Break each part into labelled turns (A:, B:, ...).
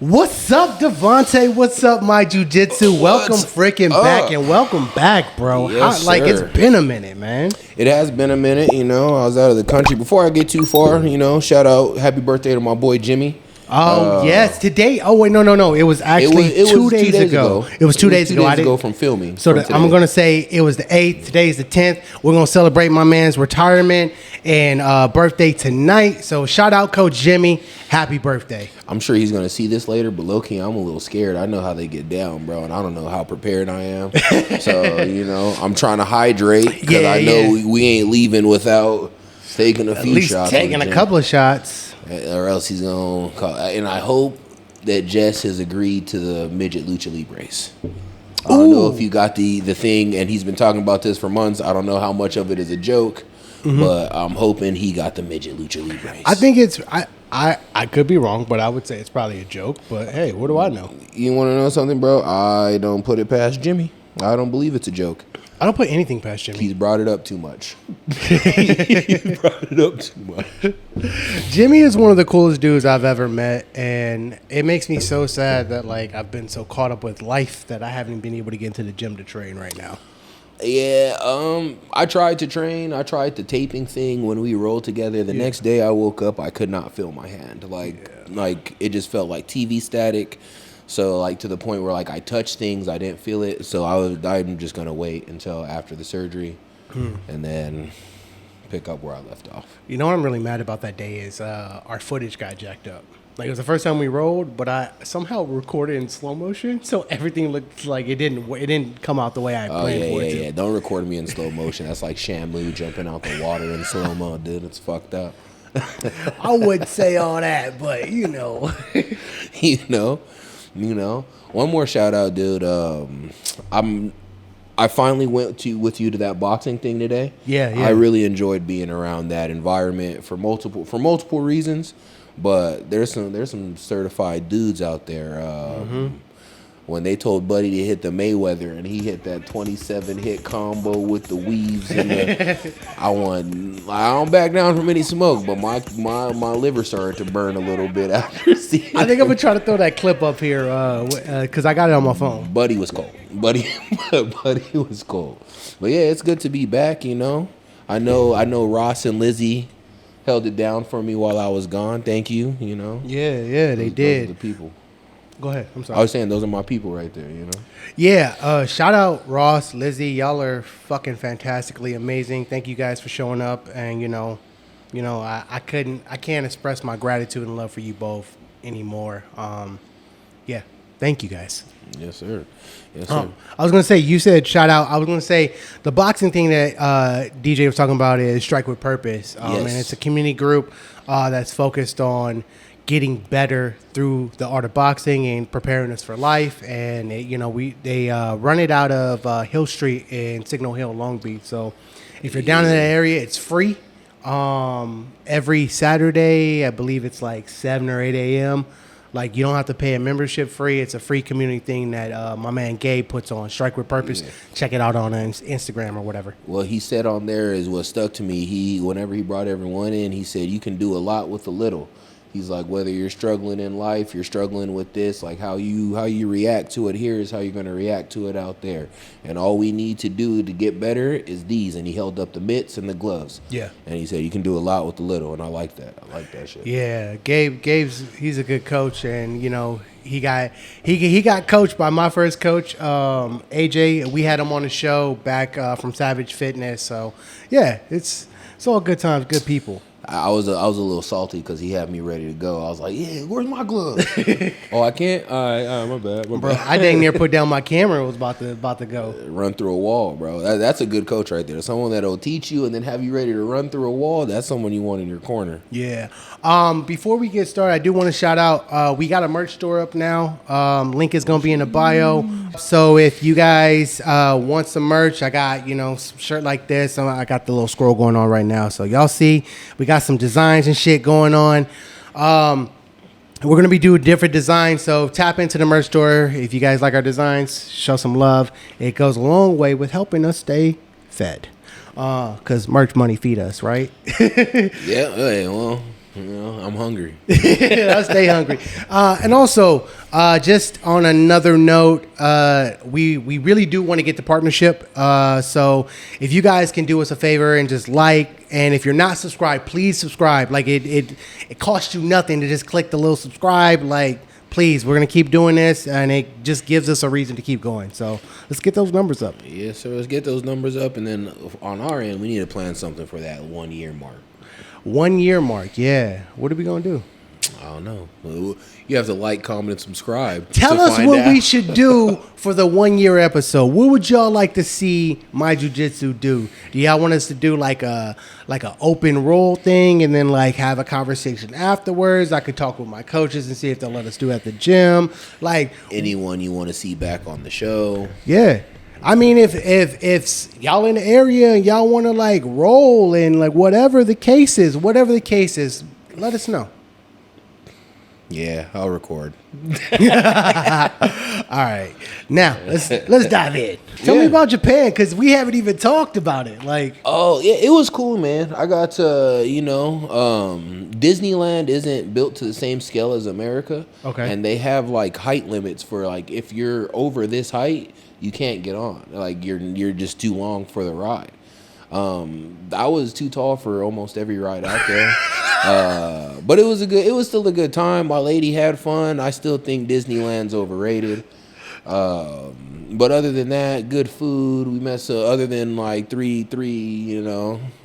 A: What's up, Devontae? What's up, my Jiu Jitsu? Welcome freaking back and welcome back, bro.
B: Yes,
A: Like, it's been a minute, man.
B: It has been a minute, I was out of the country. Before I get too far, shout out, happy birthday to my boy Jimmy.
A: Oh, yes. Today. Oh, wait, no. It was actually two days ago. It was 2 days ago.
B: I didn't go from filming.
A: So I'm going to say it was the 8th. Today's the 10th. We're going to celebrate my man's retirement and birthday tonight. So shout out Coach Jimmy. Happy birthday.
B: I'm sure he's going to see this later, but low-key, I'm a little scared. I know how they get down, bro, and I don't know how prepared I am. So, I'm trying to hydrate because I know we ain't leaving without taking a few shots.
A: Taking a couple of shots.
B: Or else he's going to call. And I hope that Jess has agreed to the midget lucha libres. I don't know if you got the thing, and he's been talking about this for months. I don't know how much of it is a joke, but I'm hoping he got the midget lucha libres.
A: I think it's I could be wrong, but I would say it's probably a joke. But hey, what do I know?
B: You want to know something, bro? I don't put it past Jimmy. I don't believe it's a joke.
A: I don't put anything past Jimmy.
B: He's brought it up too much. He brought it up too much.
A: Jimmy is one of the coolest dudes I've ever met, and it makes me so sad that I've been so caught up with life that I haven't been able to get into the gym to train right now.
B: Yeah, I tried to train. I tried the taping thing when we rolled together. The next day I woke up, I could not feel my hand. Like it just felt like TV static. So to the point where I touched things, I didn't feel it. So I'm just gonna wait until after the surgery, and then pick up where I left off.
A: You know what I'm really mad about that day is our footage got jacked up. It was the first time we rolled, but I somehow recorded in slow motion, so everything looked like it didn't come out the way I planned for it to.
B: Yeah. Don't record me in slow motion. That's like Shamu jumping out the water in slow mo, dude. It's fucked up.
A: I wouldn't say all that, but
B: One more shout out, dude. I finally went with you to that boxing thing today.
A: Yeah.
B: I really enjoyed being around that environment for multiple reasons. But there's some certified dudes out there. When they told Buddy to hit the Mayweather and he hit that 27 hit combo with the weaves and I don't back down from any smoke, but my liver started to burn a little bit after seeing.
A: I think I'm gonna try to throw that clip up here because I got it on my phone.
B: Buddy was cold. Buddy was cold. But yeah, it's good to be back. I know Ross and Lizzie held it down for me while I was gone. Thank you.
A: Yeah, they did.
B: Those are the people.
A: Go ahead. I'm sorry.
B: I was saying those are my people right there.
A: Yeah. Shout out Ross, Lizzie. Y'all are fucking fantastically amazing. Thank you guys for showing up. And I can't express my gratitude and love for you both anymore. Yeah. Thank you guys.
B: Yes, sir.
A: I was going to say, you said shout out. I was going to say the boxing thing that DJ was talking about is Strike with Purpose. And it's a community group that's focused on getting better through the art of boxing and preparing us for life. And, they run it out of Hill Street in Signal Hill, Long Beach. So if you're down in that area, it's free. Every Saturday, I believe it's 7 or 8 a.m., you don't have to pay a membership free. It's a free community thing that my man Gabe puts on. Strike with Purpose. Yeah. Check it out on Instagram or whatever.
B: Well, he said on there is what stuck to me. Whenever he brought everyone in, he said you can do a lot with a little. He's like, whether you're struggling in life, you're struggling with this, how you react to it here is how you're going to react to it out there. And all we need to do to get better is these. And he held up the mitts and the gloves. Yeah. And he said you can do a lot with the little. And I like that. I like that shit.
A: Yeah. He's a good coach. And, he got coached by my first coach, AJ. We had him on the show back from Savage Fitness. So, yeah, it's all good times, good people.
B: I was a little salty because he had me ready to go. I was like, yeah, where's my gloves? Oh, I can't? All right, my bad.
A: Bro, I dang near put down my camera and was about to go.
B: Run through a wall, bro. That's a good coach right there. Someone that'll teach you and then have you ready to run through a wall. That's someone you want in your corner.
A: Yeah. Before we get started, I do want to shout out, we got a merch store up now. Link is going to be in the bio. So if you guys want some merch, I got, some shirt like this. I got the little scroll going on right now. So y'all see, we got some designs and shit going on. We're going to be doing different designs, so tap into the merch store. If you guys like our designs, show some love. It goes a long way with helping us stay fed. Because merch money feed us, right?
B: Yeah, well, You know, I'm hungry.
A: I stay hungry. And also, just on another note, we really do want to get the partnership. So if you guys can do us a favor and just like, and if you're not subscribed, please subscribe. Like it costs you nothing to just click the little subscribe. Like, please, we're gonna keep doing this, and it just gives us a reason to keep going. So let's get those numbers up.
B: Yes, sir. Let's get those numbers up, and then on our end, we need to plan something for that 1 year mark.
A: 1 year mark, yeah. What are we gonna do?
B: I don't know. You have to like, comment, and subscribe.
A: Tell us what we should do for the 1 year episode. What would y'all like to see my jiu-jitsu do? Do y'all want us to do like a open roll thing and then like have a conversation afterwards? I could talk with my coaches and see if they'll let us do it at the gym. Like
B: anyone you want to see back on the show.
A: Yeah. I mean, if y'all in the area and y'all want to like roll and like whatever the case is, let us know.
B: Yeah, I'll record.
A: All right, now let's dive in. Tell me about Japan, because we haven't even talked about it. Like,
B: oh yeah, it was cool, man. I got to, Disneyland isn't built to the same scale as America. Okay, and they have like height limits for like if you're over this height, you can't get on. Like you're just too long for the ride. I was too tall for almost every ride out there. But it was still a good time. My lady had fun. I still think Disneyland's overrated. But other than that, good food. We met other than like three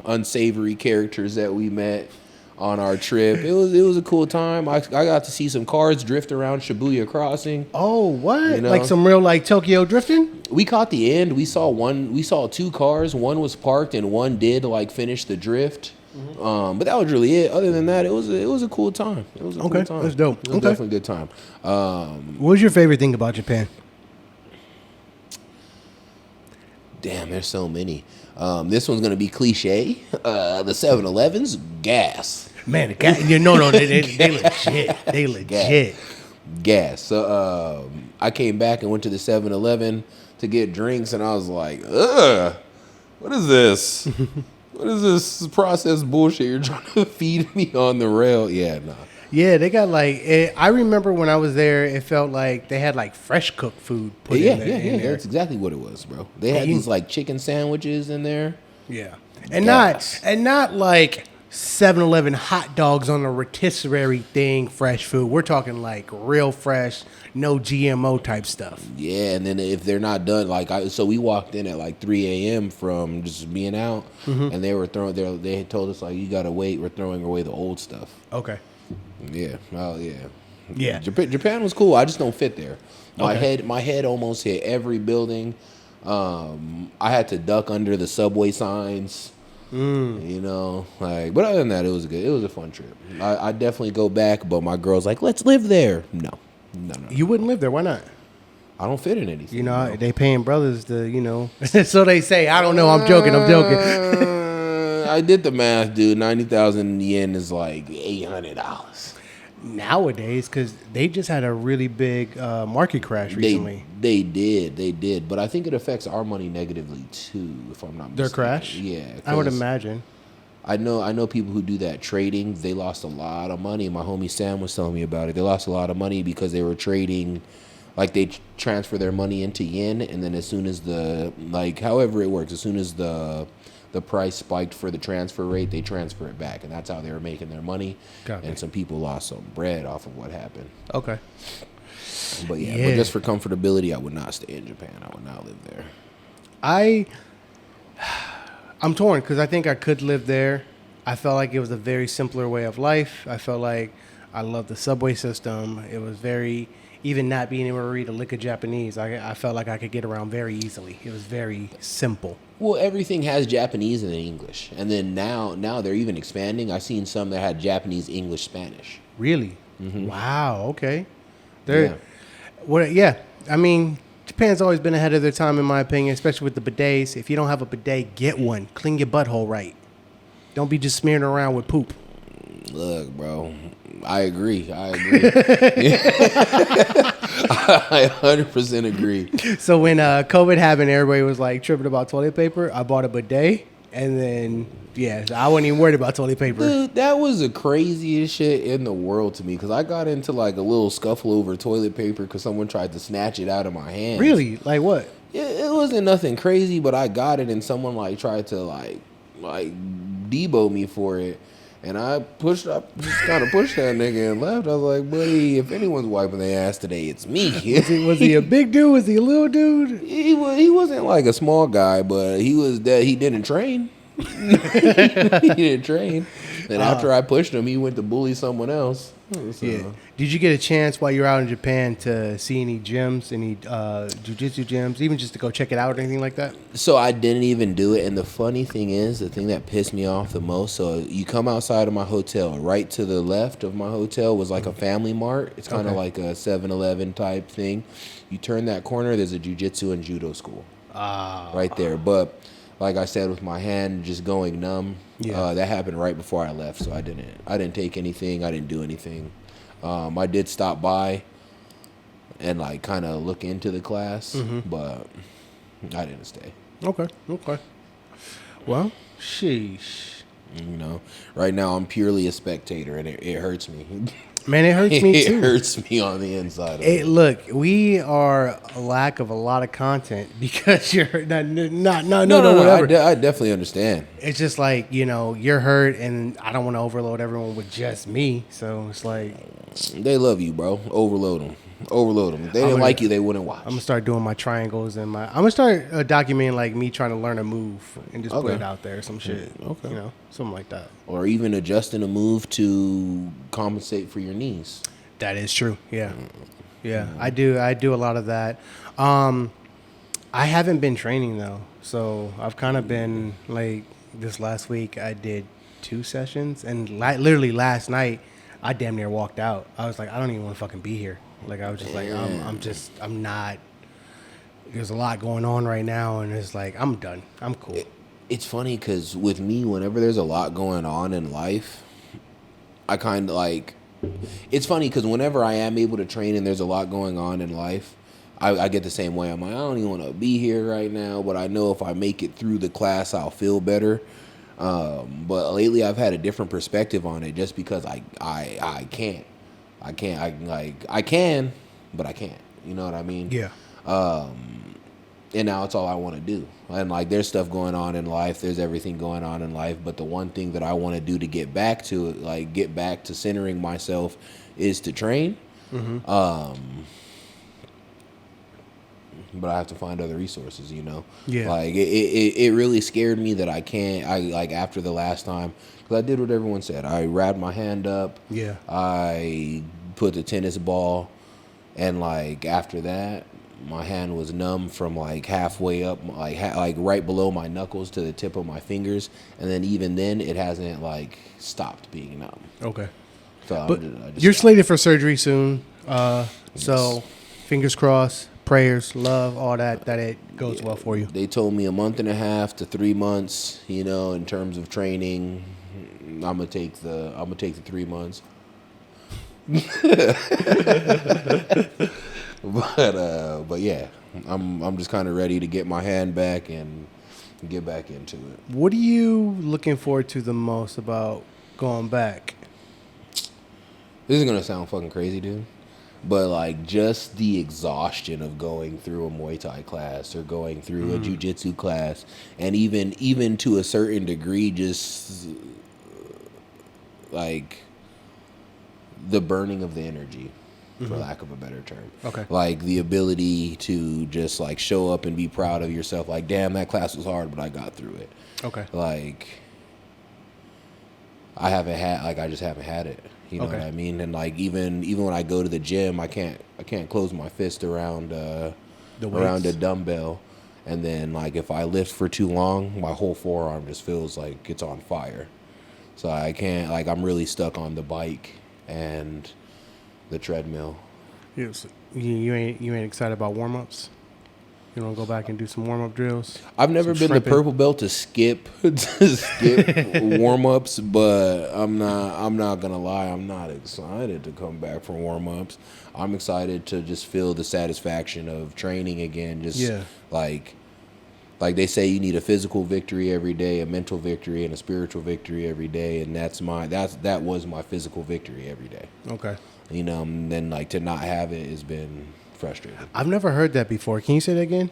B: unsavory characters that we met on our trip. It was a cool time. I got to see some cars drift around Shibuya Crossing.
A: Oh, what? Like some real like Tokyo drifting?
B: We caught the end. We saw two cars. One was parked and one did like finish the drift. Mm-hmm. But that was really it. Other than that, it was a cool time. It was a cool time.
A: That's dope.
B: It was definitely a good time.
A: What was your favorite thing about Japan?
B: Damn, there's so many. This one's gonna be cliche. The 7-Elevens, gas.
A: Man, the gas. No, they legit. They legit.
B: Gas. So I came back and went to the 7-Eleven to get drinks, and I was like, ugh, what is this? What is this processed bullshit you're trying to feed me on the rail? Yeah, nah.
A: Yeah, they got like, I remember when I was there, it felt like they had like fresh cooked food put in there. Yeah,
B: that's exactly what it was, bro. They had these like chicken sandwiches in there.
A: Yeah. And not like 7-Eleven hot dogs on a rotisserie thing, fresh food. We're talking like real fresh, no GMO type stuff.
B: Yeah, and then if they're not done, so we walked in at like 3 a.m. from just being out, and they were they had told us like, you gotta wait, we're throwing away the old stuff.
A: Okay.
B: Yeah. Oh yeah.
A: Yeah.
B: Japan was cool. I just don't fit there. My head almost hit every building. I had to duck under the subway signs. But other than that, it was a fun trip. I definitely go back, but my girl's like, let's live there. No.
A: You wouldn't live there. Why not?
B: I don't fit in anything.
A: They paying brothers to, so they say. I don't know. I'm joking.
B: I did the math, dude. 90,000 yen is like $800
A: nowadays, because they just had a really big market crash recently.
B: They did, but I think it affects our money negatively too, if I'm not mistaken.
A: Their crash?
B: Yeah,
A: I would imagine.
B: I know people who do that trading. They lost a lot of money. My homie Sam was telling me about it. They lost a lot of money because they were trading, like they transfer their money into yen, and then as soon as however it works, as soon as the price spiked for the transfer rate, they transfer it back, and that's how they were making their money. And some people lost some bread off of what happened.
A: Okay.
B: But but just for comfortability, I would not stay in Japan. I would not live there.
A: I'm torn, because I think I could live there. I felt like it was a very simpler way of life. I felt like I loved the subway system. It was very, even not being able to read a lick of Japanese, I felt like I could get around very easily. It was very simple.
B: Well, everything has Japanese and then English. And then now they're even expanding. I've seen some that had Japanese, English, Spanish.
A: Really? Mm-hmm. Wow, okay. I mean, Japan's always been ahead of their time, in my opinion, especially with the bidets. If you don't have a bidet, get one. Clean your butthole right. Don't be just smearing around with poop.
B: Look, bro, I agree. I 100% agree.
A: So when COVID happened, everybody was like tripping about toilet paper. I bought a bidet. And then, yeah, I wasn't even worried about toilet paper.
B: Dude, that was the craziest shit in the world to me because I got into like a little scuffle over toilet paper because someone tried to snatch it out of my hands.
A: Really? Like what?
B: It wasn't nothing crazy, but I got it and someone like tried to like debo me for it. And I just kind of pushed that nigga and left. I was like, buddy, if anyone's wiping their ass today, it's me.
A: Was he a big dude? Was he a little dude?
B: He wasn't like a small guy, but he was that he didn't train. He didn't train. And after I pushed him, he went to bully someone else. So.
A: Yeah. Did you get a chance while you were out in Japan to see any gyms, any jiu-jitsu gyms, even just to go check it out or anything like that?
B: So I didn't even do it. And the funny thing is, the thing that pissed me off the most, so you come outside of my hotel, right to the left of my hotel was like a family mart. It's kind of like a 7-Eleven type thing. You turn that corner, there's a jiu-jitsu and judo school right there. But like I said, with my hand just going numb, that happened right before I left. So I didn't take anything. I didn't do anything. I did stop by and like kind of look into the class, but I didn't stay.
A: Okay. Well, sheesh.
B: You know, right now I'm purely a spectator, and it hurts me.
A: Man, it hurts me too.
B: It hurts me on the inside.
A: Look, we are a lack of a lot of content because you're not
B: No. I definitely understand.
A: It's just like, you know, you're hurt, and I don't want to overload everyone with just me. So it's like
B: they love you, bro. Overload them. If they didn't like you, they wouldn't watch.
A: I'm gonna start doing my triangles and I'm gonna start documenting like me trying to learn a move and just put it out there, some shit. Okay, you know, something like that.
B: Or even adjusting a move to compensate for your knees.
A: That is true. Yeah. I do a lot of that. I haven't been training though, so I've kind of been like this last week. I did 2 sessions, and literally last night I damn near walked out. I was like, I don't even want to fucking be here. Like I was just like, I'm not. There's a lot going on right now, and it's like I'm done. I'm cool.
B: It's funny because with me, whenever there's a lot going on in life, I kind of like. It's funny because whenever I am able to train and there's a lot going on in life, I get the same way. I'm like, I don't even want to be here right now, but I know if I make it through the class, I'll feel better. But lately, I've had a different perspective on it, just because I can't. I can, but I can't. You know what I mean?
A: Yeah.
B: And now it's all I want to do. And like, there's stuff going on in life. There's everything going on in life. But the one thing that I want to do to get back to it, like get back to centering myself, is to train. But I have to find other resources, you know?
A: Yeah.
B: Like, it really scared me that I can't, like, after the last time, because I did what everyone said. I wrapped my hand up.
A: Yeah.
B: I put the tennis ball, and, like, after that, my hand was numb from, like, halfway up, like right below my knuckles to the tip of my fingers. And then even then, it hasn't, like, stopped being numb.
A: Okay.
B: So
A: but you're slated for surgery soon. So fingers crossed. Prayers, love, all that it goes well for you.
B: They told me 1.5 to 3 months, you know, in terms of training. I'm gonna take the 3 months. But yeah, I'm just kind of ready to get my hand back and get back into it.
A: What are you looking forward to the most about going back?
B: This is gonna sound fucking crazy, dude. But, like, just the exhaustion of going through a Muay Thai class or going through a Jiu Jitsu class, and even to a certain degree, just, like, the burning of the energy, for lack of a better term.
A: Okay.
B: Like, the ability to just, like, show up and be proud of yourself. Like, damn, that class was hard, but I got through it.
A: Okay.
B: Like, I just haven't had it. You know what I mean? And like even when I go to the gym, I can't close my fist around a dumbbell, and then like if I lift for too long, my whole forearm just feels like it's on fire. So I can't, like, I'm really stuck on the bike and the treadmill.
A: Yes. You ain't excited about warm-ups? You want to go back and do some warm-up drills?
B: I've never been the purple belt to skip warm-ups, but I'm not gonna lie, I'm not excited to come back from warm-ups. I'm excited to just feel the satisfaction of training again. Just like like they say, you need a physical victory every day, a mental victory, and a spiritual victory every day, and that was my physical victory every day.
A: Okay.
B: You know, and then like to not have it has been frustrating.
A: I've never heard that before. Can you say that again?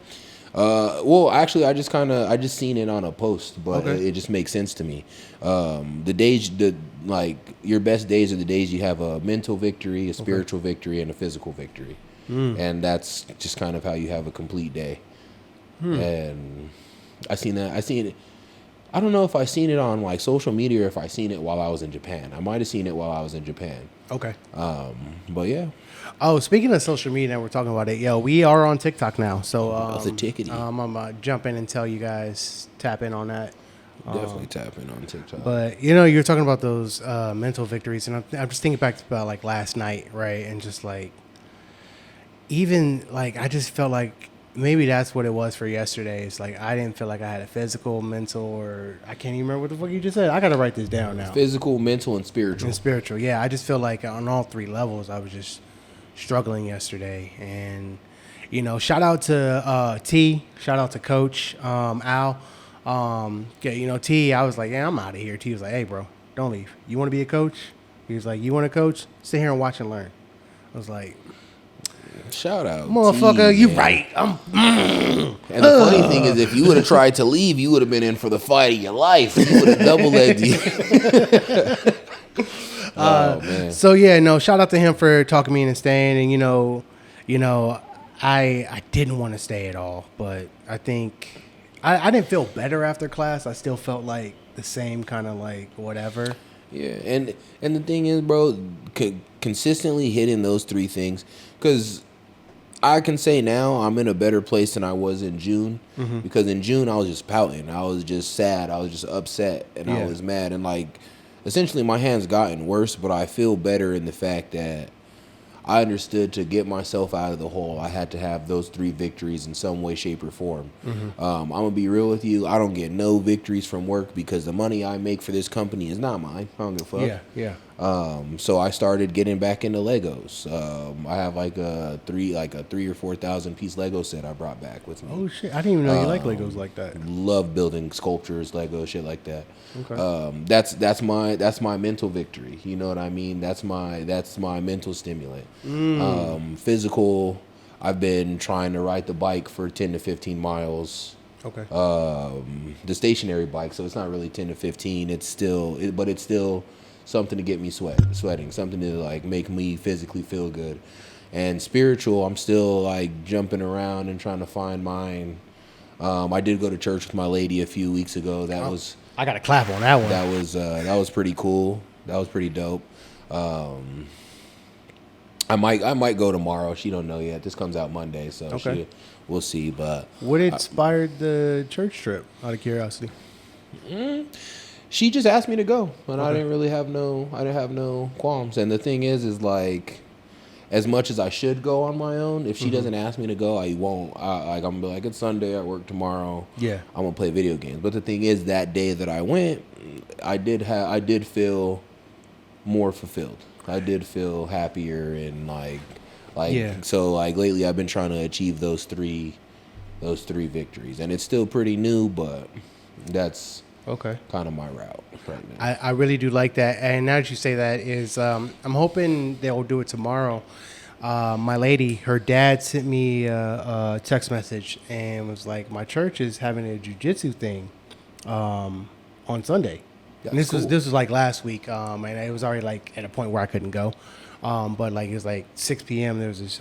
B: Well, actually, I just seen it on a post, but it just makes sense to me. Your best days are the days you have a mental victory, a spiritual victory, and a physical victory, and that's just kind of how you have a complete day. And I seen it. I don't know if I seen it on like social media or if I seen it while I was in Japan. I might have seen it while I was in Japan.
A: Okay.
B: But yeah.
A: Oh, speaking of social media, we're talking about it. Yo, we are on TikTok now, so
B: the tickety.
A: I'm gonna jump in and tell you guys tap in on that.
B: Definitely tap in on TikTok.
A: But you know, you're talking about those mental victories, and I'm just thinking back about like last night, right? And just like, even like I just felt like maybe that's what it was for yesterday. It's like I didn't feel like I had a physical, mental, or I can't even remember what the fuck you just said. I gotta write this down now.
B: Physical, mental, and spiritual.
A: And spiritual, yeah. I just feel like on all three levels, I was just struggling yesterday. And you know, shout out to T, shout out to Coach Al. You know, T, I was like, yeah, I'm out of here. T was like, hey, bro, don't leave. You want to be a coach? He was like, you want to coach? Sit here and watch and learn. I was like,
B: shout out,
A: motherfucker,
B: T,
A: you
B: man.
A: right.
B: And the funny thing is, if you would have tried to leave, you would have been in for the fight of your life. You would have double legged you. Oh man.
A: So yeah, no, shout out to him for talking me into staying. And you know, I didn't want to stay at all, but I think I didn't feel better after class. I still felt like the same kind of like whatever.
B: Yeah, and the thing is, bro, consistently hitting those three things, because I can say now I'm in a better place than I was in June, because in June I was just pouting. I was just sad. I was just upset, and I was mad. And like, essentially my hand's gotten worse, but I feel better in the fact that I understood to get myself out of the hole, I had to have those three victories in some way, shape, or form. I'm going to be real with you. I don't get no victories from work because the money I make for this company is not mine. I don't give a fuck.
A: Yeah.
B: So I started getting back into Legos. I have like a 3,000 or 4,000 piece Lego set I brought back with me.
A: Oh shit! I didn't even know you like Legos like that.
B: Love building sculptures, Lego, shit like that.
A: Okay.
B: That's my mental victory. You know what I mean? That's my mental stimulant. Physical, I've been trying to ride the bike for 10 to 15 miles.
A: Okay.
B: The stationary bike, so it's not really 10 to 15. But it's still something to get me sweating, something to like make me physically feel good. And spiritual, I'm still like jumping around and trying to find mine. I did go to church with my lady a few weeks ago.
A: I got to clap on that one.
B: That was pretty cool. That was pretty dope. I might go tomorrow. She don't know yet. This comes out Monday, so we'll see. But
A: what inspired the church trip? Out of curiosity.
B: She just asked me to go, and I didn't have no qualms. And the thing is like, as much as I should go on my own, if she doesn't ask me to go, I won't. I'm gonna be like, it's Sunday, I work tomorrow. Yeah, I'm gonna play video games. But the thing is, that day that I went, I did feel more fulfilled. I did feel happier and so like lately I've been trying to achieve those three victories, and it's still pretty new, but that's kind of my route right now.
A: I really do like that, and now that you say that, is I'm hoping they'll do it tomorrow. My lady, her dad sent me a text message and was like, my church is having a jiu-jitsu thing on Sunday. And this was like last week, and it was already like at a point where I couldn't go, but like it was like 6 p.m. There was this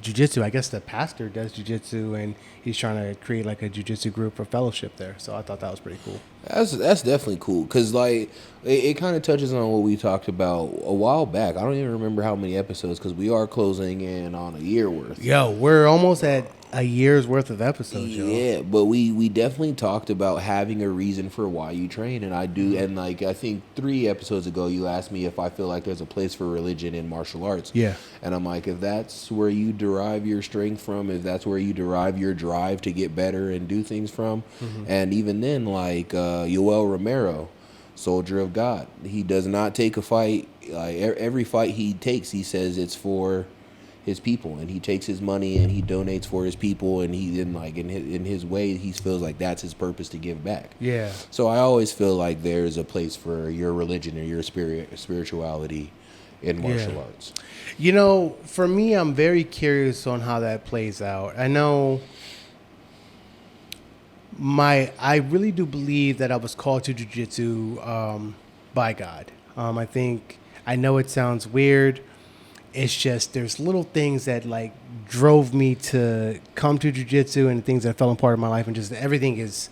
A: jiu-jitsu. I guess the pastor does jiu-jitsu, and he's trying to create like a jiu-jitsu group for fellowship there. So I thought that was pretty cool.
B: That's definitely cool, because like it kind of touches on what we talked about a while back. I don't even remember how many episodes, because we are closing in on a year worth.
A: Yo, we're almost at a year's worth of episodes, yo.
B: Yeah, but we definitely talked about having a reason for why you train, and I do. And like, I think 3 episodes ago you asked me if I feel like there's a place for religion in martial arts. Yeah. And I'm like, if that's where you derive your strength from, if that's where you derive your drive to get better and do things from, and even then, like Yoel Romero, Soldier of God, he does not take a fight. Like every fight he takes, he says it's for his people, and he takes his money and he donates for his people, and he then like in his way he feels like that's his purpose to give back.
A: Yeah.
B: So I always feel like there's a place for your religion or your spirituality in martial arts.
A: You know, for me, I'm very curious on how that plays out. I know I really do believe that I was called to jiu-jitsu by God. I know it sounds weird. It's just there's little things that like drove me to come to jiu-jitsu and things that fell apart in my life, and just everything is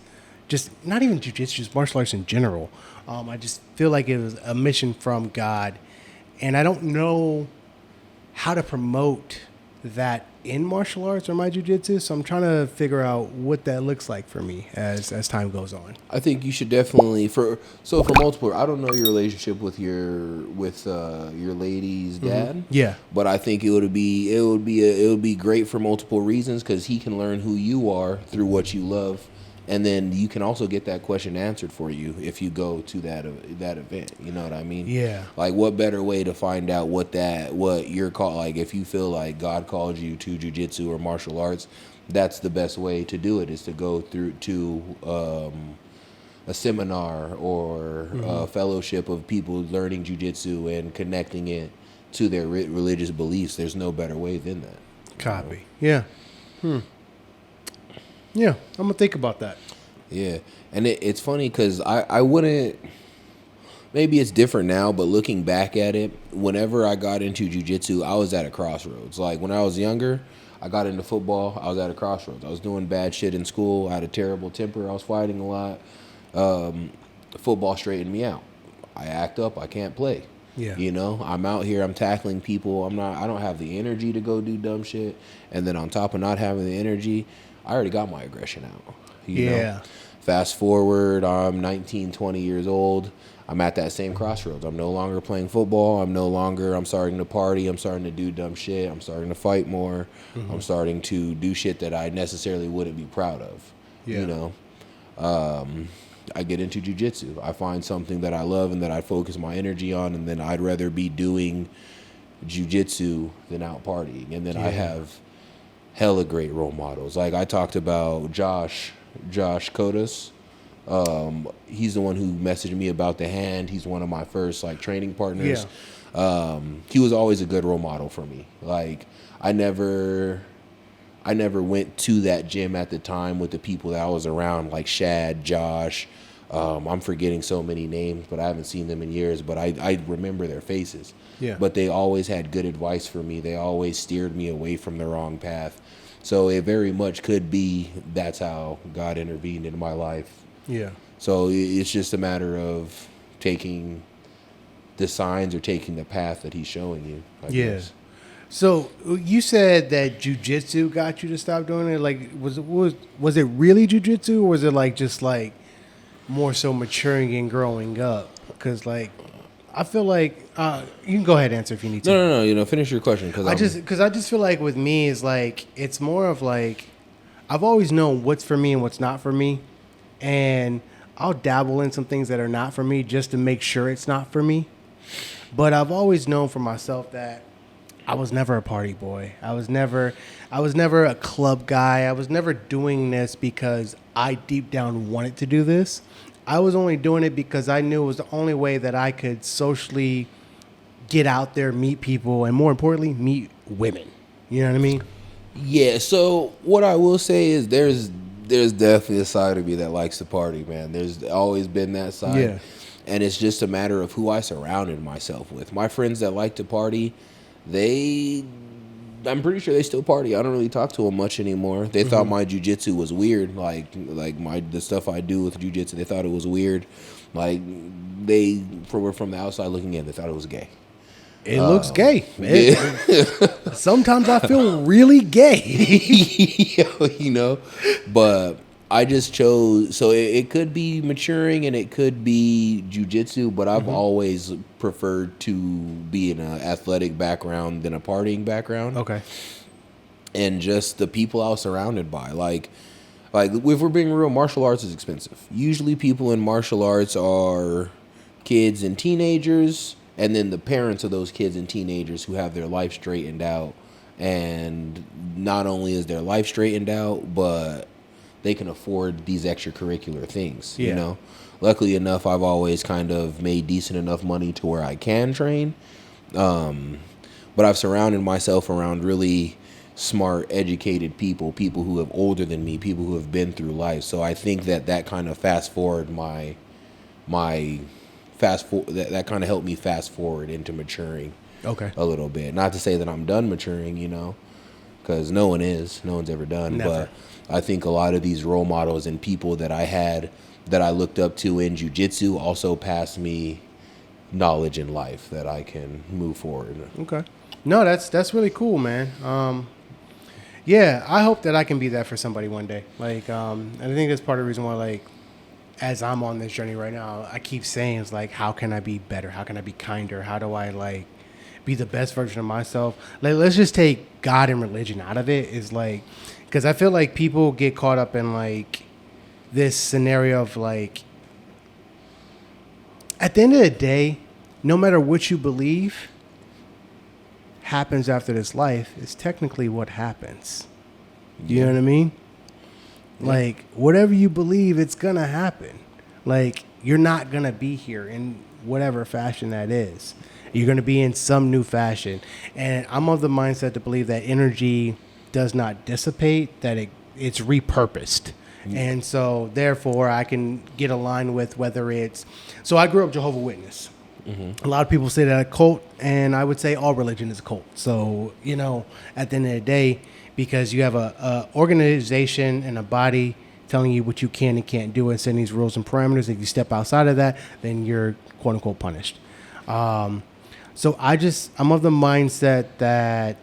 A: just not even jiu-jitsu, just martial arts in general. I just feel like it was a mission from God, and I don't know how to promote that in martial arts or my jiu-jitsu, so I'm trying to figure out what that looks like for me as time goes on.
B: I think you should definitely for multiple. I don't know your relationship with your lady's dad.
A: Yeah,
B: but I think it would be great for multiple reasons, because he can learn who you are through what you love, and then you can also get that question answered for you if you go to that event. You know what I mean?
A: Yeah.
B: Like, what better way to find out what you're called? Like, if you feel like God called you to jiu-jitsu or martial arts, that's the best way to do it, is to go through to a seminar or a fellowship of people learning jiu-jitsu and connecting it to their religious beliefs. There's no better way than that.
A: Copy. Yeah. Yeah, I'm going to think about that.
B: Yeah, and it's funny because I wouldn't, maybe it's different now, but looking back at it, whenever I got into jiu-jitsu, I was at a crossroads. Like, when I was younger, I got into football, I was at a crossroads. I was doing bad shit in school, I had a terrible temper, I was fighting a lot. Football straightened me out. I act up, I can't play.
A: Yeah.
B: You know, I'm out here, I'm tackling people, I don't have the energy to go do dumb shit, and then on top of not having the energy, I already got my aggression out. You know? Fast forward, I'm 19, 20 years old. I'm at that same crossroads. I'm no longer playing football. I'm starting to party. I'm starting to do dumb shit. I'm starting to fight more. I'm starting to do shit that I necessarily wouldn't be proud of. You know? I get into jiu-jitsu. I find something that I love and that I focus my energy on, and then I'd rather be doing jiu-jitsu than out partying. And then I have hella great role models. Like, I talked about Josh Kodas. He's the one who messaged me about the hand. He's one of my first like training partners. He was always a good role model for me. Like, I never went to that gym at the time with the people that I was around, like Shad, Josh. I'm forgetting so many names, but I haven't seen them in years, but I remember their faces. Yeah. But they always had good advice for me. They always steered me away from the wrong path. So it very much could be that's how God intervened in my life. Yeah. So it's just a matter of taking the signs or taking the path that he's showing you, I guess.
A: So you said that jiu-jitsu got you to stop doing it. Like, was it really jiu-jitsu, or was it like just like more so maturing and growing up? Because like, I feel like you can go ahead and answer if you need to.
B: No. You know, finish your question.
A: I just feel like with me is like it's more of like I've always known what's for me and what's not for me, and I'll dabble in some things that are not for me just to make sure it's not for me. But I've always known for myself that I was never a party boy. I was never a club guy. I was never doing this because I deep down wanted to do this. I was only doing it because I knew it was the only way that I could socially get out there, meet people, and more importantly, meet women. You know what I mean?
B: Yeah, so what I will say is there's definitely a side of me that likes to party, man. There's always been that side. Yeah. And it's just a matter of who I surrounded myself with. My friends that like to party, I'm pretty sure they still party. I don't really talk to them much anymore. They thought my jiu-jitsu was weird. Like the stuff I do with jiu-jitsu, they thought it was weird. Like, they were from the outside looking in. They thought it was gay.
A: It looks gay. Sometimes I feel really gay.
B: You know, but I just chose. So it could be maturing and it could be jiu-jitsu, but I've always preferred to be in an athletic background than a partying background. Okay. And just the people I was surrounded by. Like if we're being real, martial arts is expensive. Usually people in martial arts are kids and teenagers, and then the parents of those kids and teenagers who have their life straightened out and not only is their life straightened out, but they can afford these extracurricular things.
A: Yeah.
B: You know, luckily enough, I've always kind of made decent enough money to where I can train. But I've surrounded myself around really smart, educated people who have older than me, people who have been through life. So I think that kind of that kind of helped me fast forward into maturing.
A: Okay.
B: A little bit. Not to say that I'm done maturing, you know, because no one's ever done.
A: Never.
B: But I think a lot of these role models and people that I had that I looked up to in jiu-jitsu also passed me knowledge in life that I can move forward.
A: Okay. No, that's really cool, man. Yeah, I hope that I can be that for somebody one day. Like, and I think that's part of the reason why, like, as I'm on this journey right now, I keep saying, it's like, how can I be better? How can I be kinder? How do I, like, be the best version of myself? Like, let's just take God and religion out of it. Is like, because I feel like people get caught up in, like, this scenario of, like, at the end of the day, no matter what you believe happens after this life is technically what happens. You know what I mean? Yeah. Like, whatever you believe, it's gonna happen. Like, you're not gonna be here in whatever fashion that is. You're gonna be in some new fashion. And I'm of the mindset to believe that energy does not dissipate, that it's repurposed. And so therefore I can get aligned with whether it's, so I grew up Jehovah's Witness. A lot of people say that a cult, and I would say all religion is a cult. So, you know, at the end of the day, because you have a organization and a body telling you what you can and can't do and setting these rules and parameters. If you step outside of that, then you're quote unquote punished. So I'm of the mindset that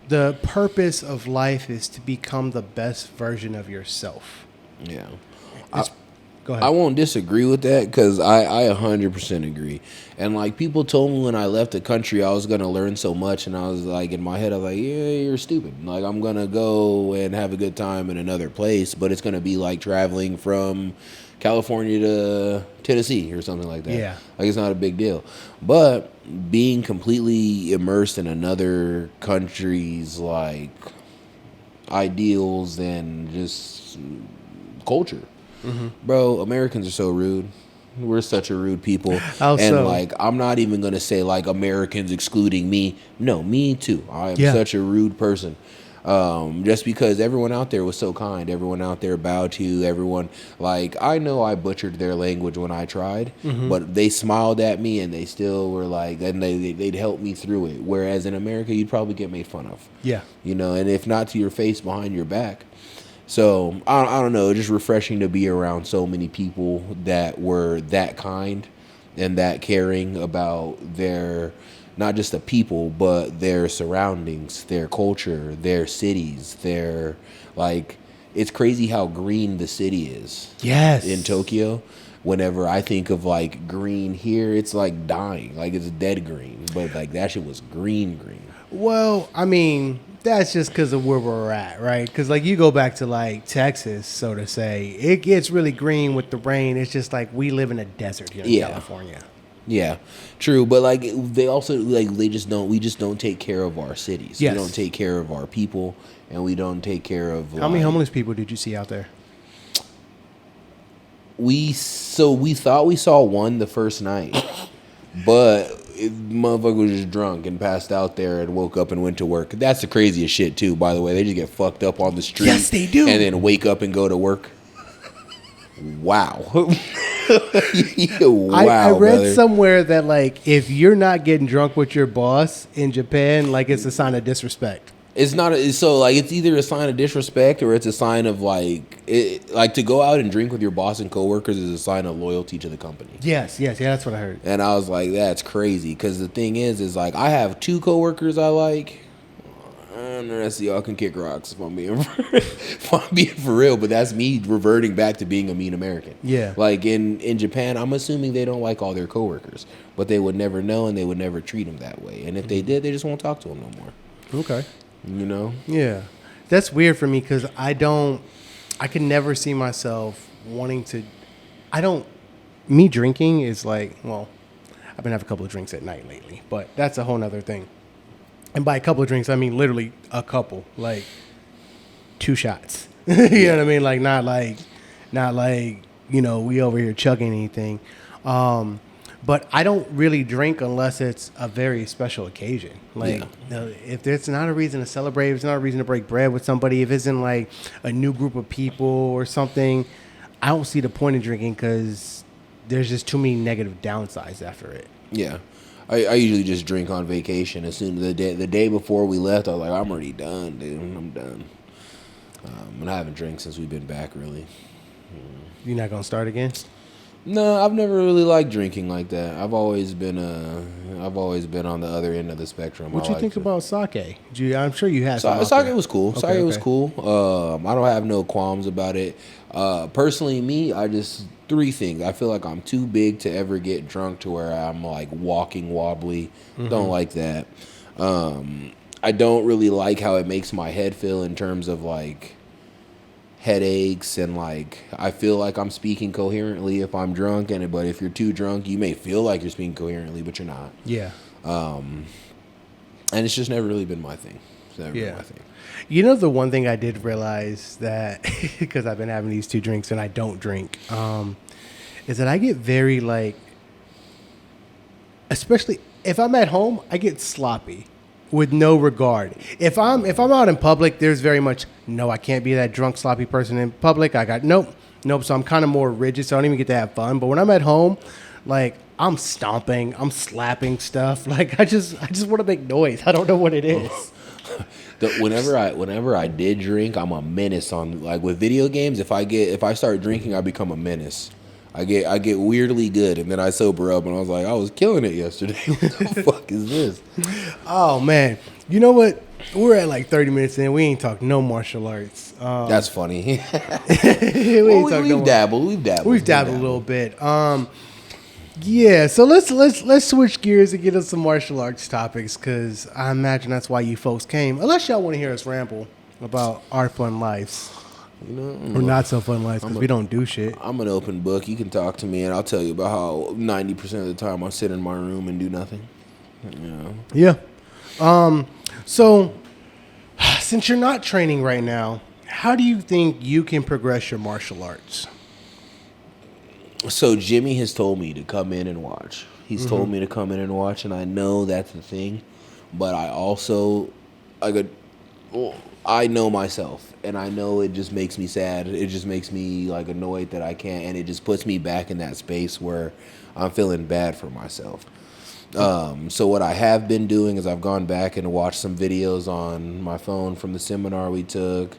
A: the purpose of life is to become the best version of yourself.
B: Yeah.
A: Go ahead.
B: I won't disagree with that because I 100% agree. And like people told me when I left the country, I was going to learn so much. And I was like, in my head, I was like, yeah, you're stupid. Like I'm going to go and have a good time in another place, but it's going to be like traveling from California to Tennessee or something like that.
A: Yeah.
B: Like it's not a big deal. But being completely immersed in another country's like ideals and just culture. Bro, Americans are so rude. We're such a rude people.
A: How
B: and
A: so?
B: like I'm not even gonna say like Americans excluding me. No, me too. I am such a rude person. Just because everyone out there was so kind. Everyone out there bowed to you. Everyone, like, I know I butchered their language when I tried, but they smiled at me and they still were like, and they'd help me through it. Whereas in America, you'd probably get made fun of.
A: Yeah.
B: You know, and if not to your face, behind your back. So I don't know, just refreshing to be around so many people that were that kind and that caring about their, not just the people, but their surroundings, their culture, their cities, their, like, it's crazy how green the city is.
A: Yes.
B: In Tokyo. Whenever I think of like green here, it's like dying, like it's dead green, but like that shit was green.
A: Well, I mean, that's just because of where we're at, right? Because like you go back to like Texas, so to say, it gets really green with the rain. It's just like we live in a desert here in California.
B: Yeah, true. But like they also like we just don't take care of our cities.
A: Yes.
B: We don't take care of our people, and we don't take care of.
A: How many homeless people did you see out there?
B: We thought we saw one the first night, but motherfucker was just drunk and passed out there and woke up and went to work. That's the craziest shit too, by the way. They just get fucked up on the street.
A: Yes, they do.
B: And then wake up and go to work. Wow. Wow.
A: I read
B: brother.
A: somewhere that like if you're not getting drunk with your boss in Japan, like it's a sign of disrespect.
B: It's not so like it's either a sign of disrespect or it's a sign of like to go out and drink with your boss and coworkers is a sign of loyalty to the company.
A: Yes, that's what I heard.
B: And I was like, that's crazy because the thing is like I have 2 coworkers I like. And the rest of y'all can kick rocks if I'm being for real, but that's me reverting back to being a mean American.
A: Yeah.
B: Like in Japan, I'm assuming they don't like all their coworkers, but they would never know and they would never treat them that way. And if they did, they just won't talk to them no more.
A: Okay.
B: You know?
A: Yeah. That's weird for me because I can never see myself wanting to, me drinking is like, well, I've been having a couple of drinks at night lately, but that's a whole nother thing. And by a couple of drinks, I mean literally a couple, like 2 shots. You know what I mean? Like not like we over here chugging anything. But I don't really drink unless it's a very special occasion. Like if there's not a reason to celebrate, if it's not a reason to break bread with somebody, if it's in like a new group of people or something, I don't see the point of drinking because there's just too many negative downsides after it.
B: Yeah. I usually just drink on vacation. As soon as the day before we left, I was like, I'm already done, dude. I'm done. And I haven't drank since we've been back, really.
A: You're not going to start again?
B: No, I've never really liked drinking like that. I've always been on the other end of the spectrum.
A: What you think about sake? I'm sure you had some.
B: Sake was cool. Sake was cool. I don't have no qualms about it. Personally, me, 3 things. I feel like I'm too big to ever get drunk to where I'm like walking wobbly. Don't like that. I don't really like how it makes my head feel in terms of like headaches and like I feel like I'm speaking coherently if I'm drunk, but if you're too drunk, you may feel like you're speaking coherently, but you're not.
A: Yeah.
B: And it's just never really been my thing. It's never been my thing.
A: You know, the one thing I did realize that because I've been having these 2 drinks and I don't drink, is that I get very like, especially if I'm at home, I get sloppy with no regard. If I'm out in public, there's very much no, I can't be that drunk sloppy person in public. I got nope. So I'm kind of more rigid, so I don't even get to have fun. But when I'm at home, like I'm stomping, I'm slapping stuff. Like I just want to make noise. I don't know what it is.
B: Whenever I did drink, I'm a menace on like with video games. If I start drinking, I become a menace. I get weirdly good, and then I sober up, and I was like, I was killing it yesterday. What the fuck is this?
A: Oh man, you know what? We're at like 30 minutes in. We ain't talked no martial arts.
B: That's funny.
A: We've dabbled a little bit. Yeah, so let's switch gears and get into some martial arts topics because I imagine that's why you folks came. Unless y'all want to hear us ramble about our fun lives. Or not so fun lives because we don't do shit.
B: I'm an open book. You can talk to me and I'll tell you about how 90% of the time I sit in my room and do nothing.
A: Yeah. So since you're not training right now, how do you think you can progress your martial arts?
B: So Jimmy has told me to come in and watch. He's told me to come in and watch, and I know that's the thing. But I also, I know myself, and I know it just makes me sad. It just makes me like annoyed that I can't, and it just puts me back in that space where I'm feeling bad for myself. So what I have been doing is I've gone back and watched some videos on my phone from the seminar we took,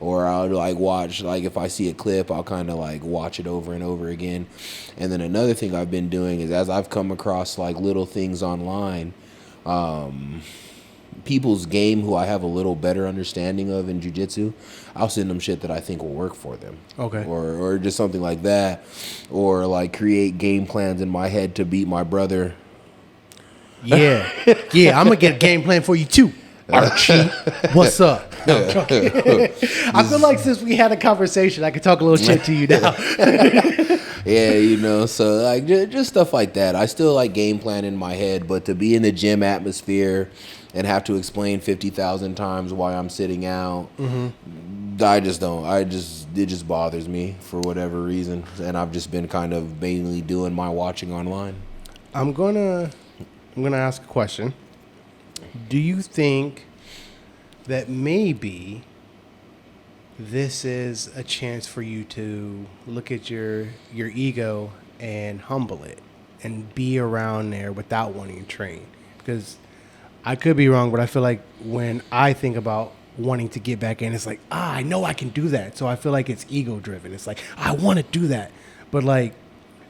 B: or I'll like watch, like if I see a clip, I'll kind of like watch it over and over again. And then another thing I've been doing is as I've come across like little things online, people's game who I have a little better understanding of in jiu-jitsu, I'll send them shit that I think will work for them.
A: Okay.
B: Or just something like that. Or like create game plans in my head to beat my brother.
A: Yeah. Yeah, I'm going to get a game plan for you too. Archie, what's up? No, I feel like since we had a conversation, I could talk a little shit to you now.
B: Yeah, so like just stuff like that. I still like game plan in my head, but to be in the gym atmosphere and have to explain 50,000 times why I'm sitting out, I just don't. It just bothers me for whatever reason, and I've just been kind of mainly doing my watching online.
A: I'm gonna ask a question. Do you think that maybe this is a chance for you to look at your ego and humble it and be around there without wanting to train? Because I could be wrong, but I feel like when I think about wanting to get back in, it's like, I know I can do that. So I feel like it's ego driven. It's like, I want to do that. But like,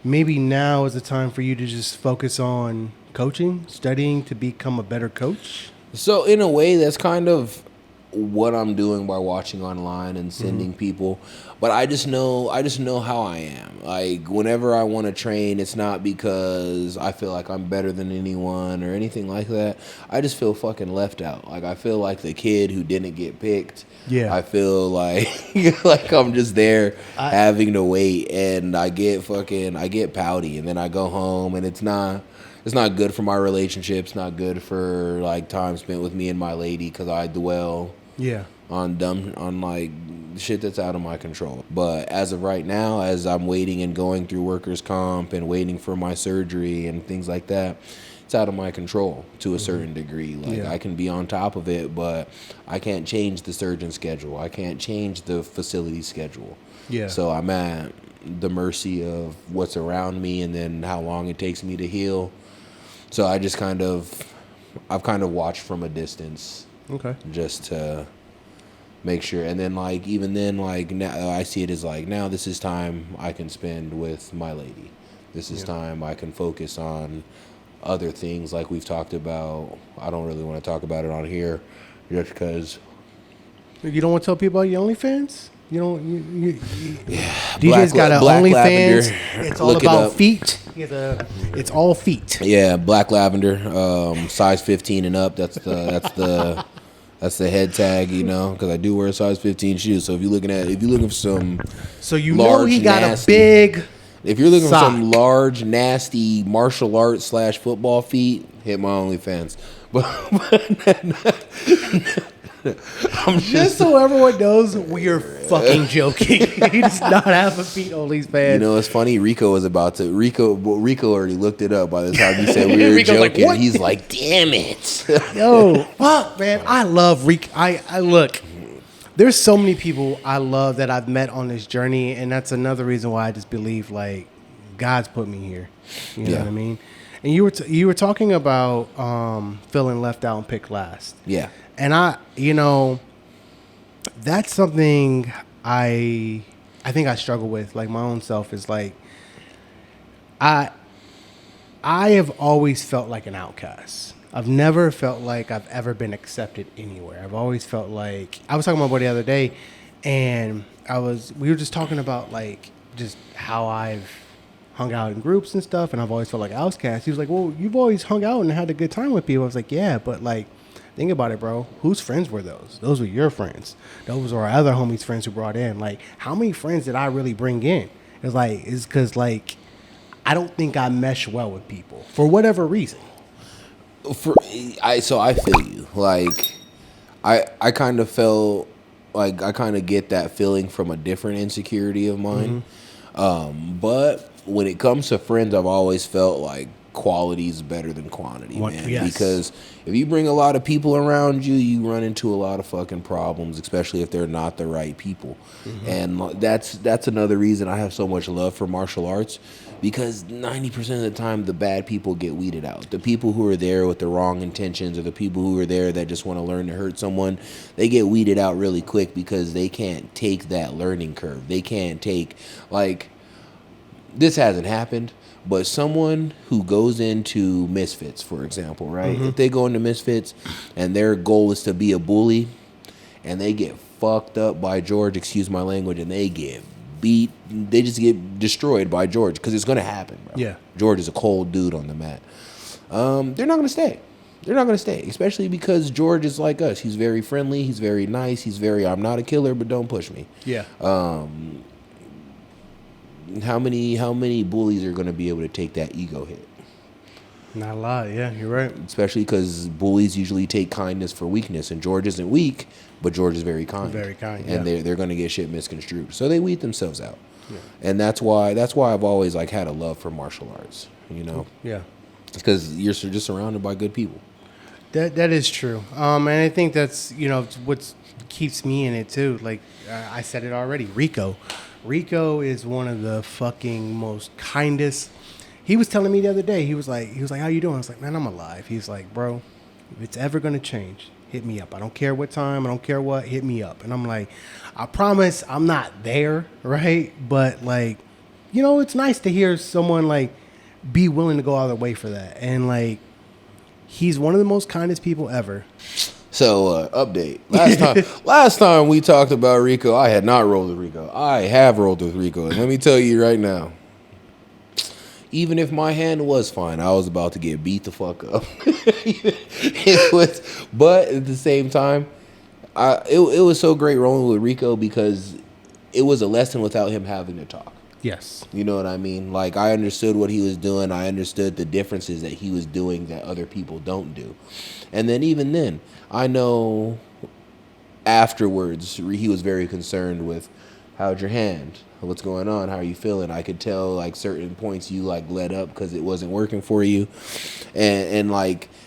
A: maybe now is the time for you to just focus on coaching, studying to become a better coach?
B: So in a way, that's kind of what I'm doing by watching online and sending people. But I just know how I am. Like whenever I want to train, it's not because I feel like I'm better than anyone or anything like that. I just feel fucking left out. Like I feel like the kid who didn't get picked. Yeah. I feel like like I'm just there having to wait, and I get pouty, and then I go home and it's not it's not good for my relationships. Not good for like time spent with me and my lady because I dwell on like shit that's out of my control. But as of right now, as I'm waiting and going through workers' comp and waiting for my surgery and things like that, it's out of my control to a certain degree. Like I can be on top of it, but I can't change the surgeon schedule. I can't change the facility schedule. Yeah. So I'm at the mercy of what's around me and then how long it takes me to heal. So I just I've kind of watched from a distance. Okay. Just to make sure. And then like even then like now I see it as like now this is time I can spend with my lady. This is time I can focus on other things like we've talked about. I don't really want to talk about it on here just because.
A: You don't want to tell people about your OnlyFans? You don't. DJ's got an OnlyFans. It's all about feet. It's all feet.
B: Yeah, black lavender, size 15 and up. That's the head tag, you know, because I do wear size 15 shoes. So if you're looking for some,
A: so you know he got nasty, a big.
B: If you're looking for some large, nasty martial arts / football feet, hit my OnlyFans.
A: Just so everyone knows, we are fucking joking. He does not have a feet OnlyFans.
B: You know, it's funny. Rico already looked it up by the time he said we were joking. Like, he's like, damn it.
A: Yo, fuck, man. I love Rico. I look. There's so many people I love that I've met on this journey, and that's another reason why I just believe like God's put me here. You know what I mean? And you were talking about feeling left out and picked last. Yeah. And that's something I think I struggle with. Like my own self is like I have always felt like an outcast. I've never felt like I've ever been accepted anywhere. I've always felt like I was talking to my buddy the other day, and we were just talking about like just how I've hung out in groups and stuff, and I've always felt like outcast. He was like, "Well, you've always hung out and had a good time with people." I was like, "Yeah, but like, think about it, bro. Whose friends were those? Those were your friends. Those were our other homies' friends who brought in. Like, how many friends did I really bring in? It's because like I don't think I mesh well with people for whatever reason."
B: So I feel you. Like I kind of felt like I kind of get that feeling from a different insecurity of mine. But when it comes to friends, I've always felt like quality is better than quantity, man. Yes. Because if you bring a lot of people around you, you run into a lot of fucking problems, especially if they're not the right people. And that's another reason I have so much love for martial arts, because 90% of the time the bad people get weeded out. The people who are there with the wrong intentions, or the people who are there that just want to learn to hurt someone, they get weeded out really quick because they can't take that learning curve. They can't take, like, this hasn't happened, but someone who goes into Misfits, for example, right? If they go into Misfits and their goal is to be a bully, and they get fucked up by George, excuse my language, and they get beat, they just get destroyed by George, because it's going to happen, bro. Yeah. George is a cold dude on the mat. They're not going to stay. They're not going to stay, especially because George is like us. He's very friendly. He's very nice. He's very, I'm not a killer, but don't push me. Yeah. How many bullies are going to be able to take that ego hit?
A: Not a lot. Yeah, you're right.
B: Especially because bullies usually take kindness for weakness, and George isn't weak, but George is very kind. Very kind. And they're going to get shit misconstrued, so they weed themselves out. Yeah. And that's why I've always like had a love for martial arts. You know. Yeah. Because you're just surrounded by good people.
A: That is true. And I think that's what keeps me in it too. Like I said it already. Rico is one of the fucking most kindest. He was telling me the other day, he was like, how you doing? I was like, man, I'm alive. He's like, bro, if it's ever going to change, hit me up. I don't care what time. I don't care what. Hit me up. And I'm like, I promise I'm not there, right? But like, it's nice to hear someone like be willing to go out of their way for that. And like, he's one of the most kindest people ever.
B: So, update. Last time we talked about Rico, I had not rolled with Rico. I have rolled with Rico. And let me tell you right now, even if my hand was fine, I was about to get beat the fuck up. But at the same time, it was so great rolling with Rico, because it was a lesson without him having to talk.
A: Yes.
B: You know what I mean? Like, I understood what he was doing. I understood the differences that he was doing that other people don't do. And then even then, I know afterwards he was very concerned with, how'd your hand? What's going on? How are you feeling? I could tell like certain points you like let up because it wasn't working for you. And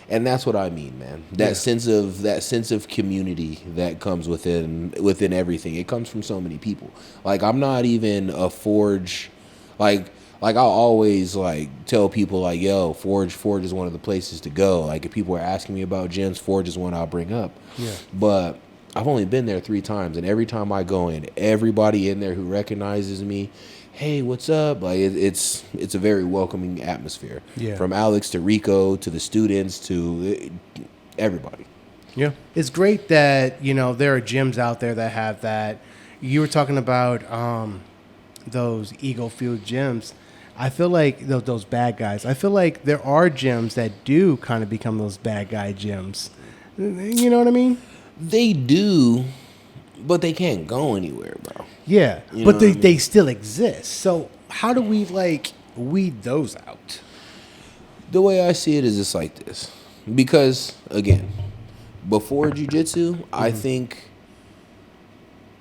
B: that's what I mean, man. That sense of community that comes within everything. It comes from so many people. Like, I'm not even a Forge, like I'll always like tell people like, yo, Forge is one of the places to go. Like, if people are asking me about gyms, Forge is one I'll bring up.
A: Yeah.
B: But I've only been there 3 times, and every time I go in, everybody in there who recognizes me, hey, what's up? Like, it's a very welcoming atmosphere.
A: Yeah.
B: From Alex to Rico to the students to everybody.
A: Yeah. It's great that, there are gyms out there that have that. You were talking about those ego-fueled gyms. I feel like those bad guys. I feel like there are gyms that do kind of become those bad guy gyms. You know what I mean?
B: They do, but they can't go anywhere, bro.
A: Yeah, but they still exist. So how do we weed those out?
B: The way I see it is just like this. Because, again, before jiu-jitsu, I think,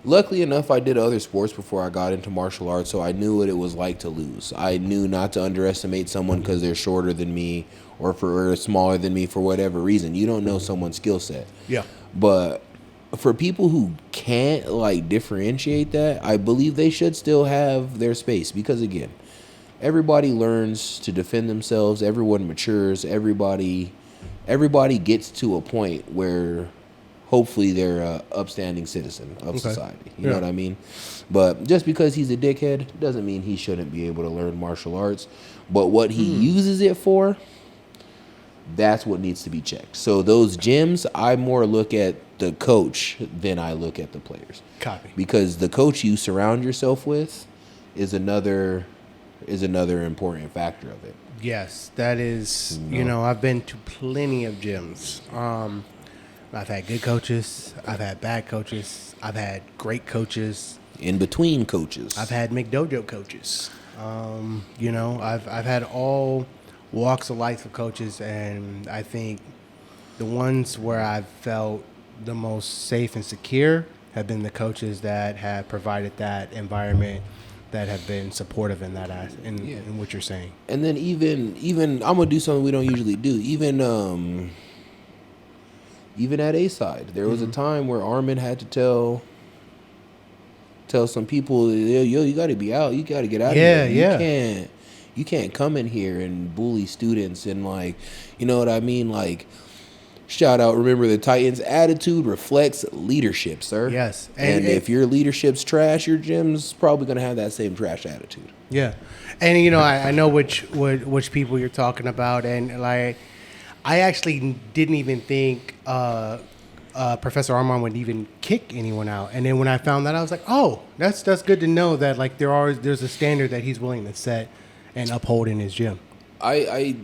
B: luckily enough, I did other sports before I got into martial arts, so I knew what it was like to lose. I knew not to underestimate someone because they're shorter than me or smaller than me for whatever reason. You don't know someone's skill set.
A: Yeah.
B: But for people who can't differentiate that, I believe they should still have their space because, again, everybody learns to defend themselves. Everyone matures. Everybody gets to a point where hopefully they're an upstanding citizen of society. You know what I mean? But just because he's a dickhead doesn't mean he shouldn't be able to learn martial arts. But what he uses it for, that's what needs to be checked. So those gyms, I more look at the coach than I look at the players.
A: Copy.
B: Because the coach you surround yourself with is another important factor of it.
A: Yes, that is. I've been to plenty of gyms. I've had good coaches. I've had bad coaches. I've had great coaches.
B: In between coaches.
A: I've had McDojo coaches. I've had all walks of life of coaches, and I think the ones where I've felt the most safe and secure have been the coaches that have provided that environment, that have been supportive in that in what you're saying. And
B: then even I'm gonna do something we don't usually do. Even at A side, there was a time where Armin had to tell some people, yo, you got to be out. You got to get out of here. You can't come in here and bully students and you know what I mean? Shout out, remember the Titans, attitude reflects leadership, sir.
A: Yes.
B: And if your leadership's trash, your gym's probably going to have that same trash attitude.
A: Yeah. And, I know which people you're talking about. And, I actually didn't even think Professor Armand would even kick anyone out. And then when I found that, I was like, oh, that's good to know that, there's a standard that he's willing to set and uphold in his gym.
B: I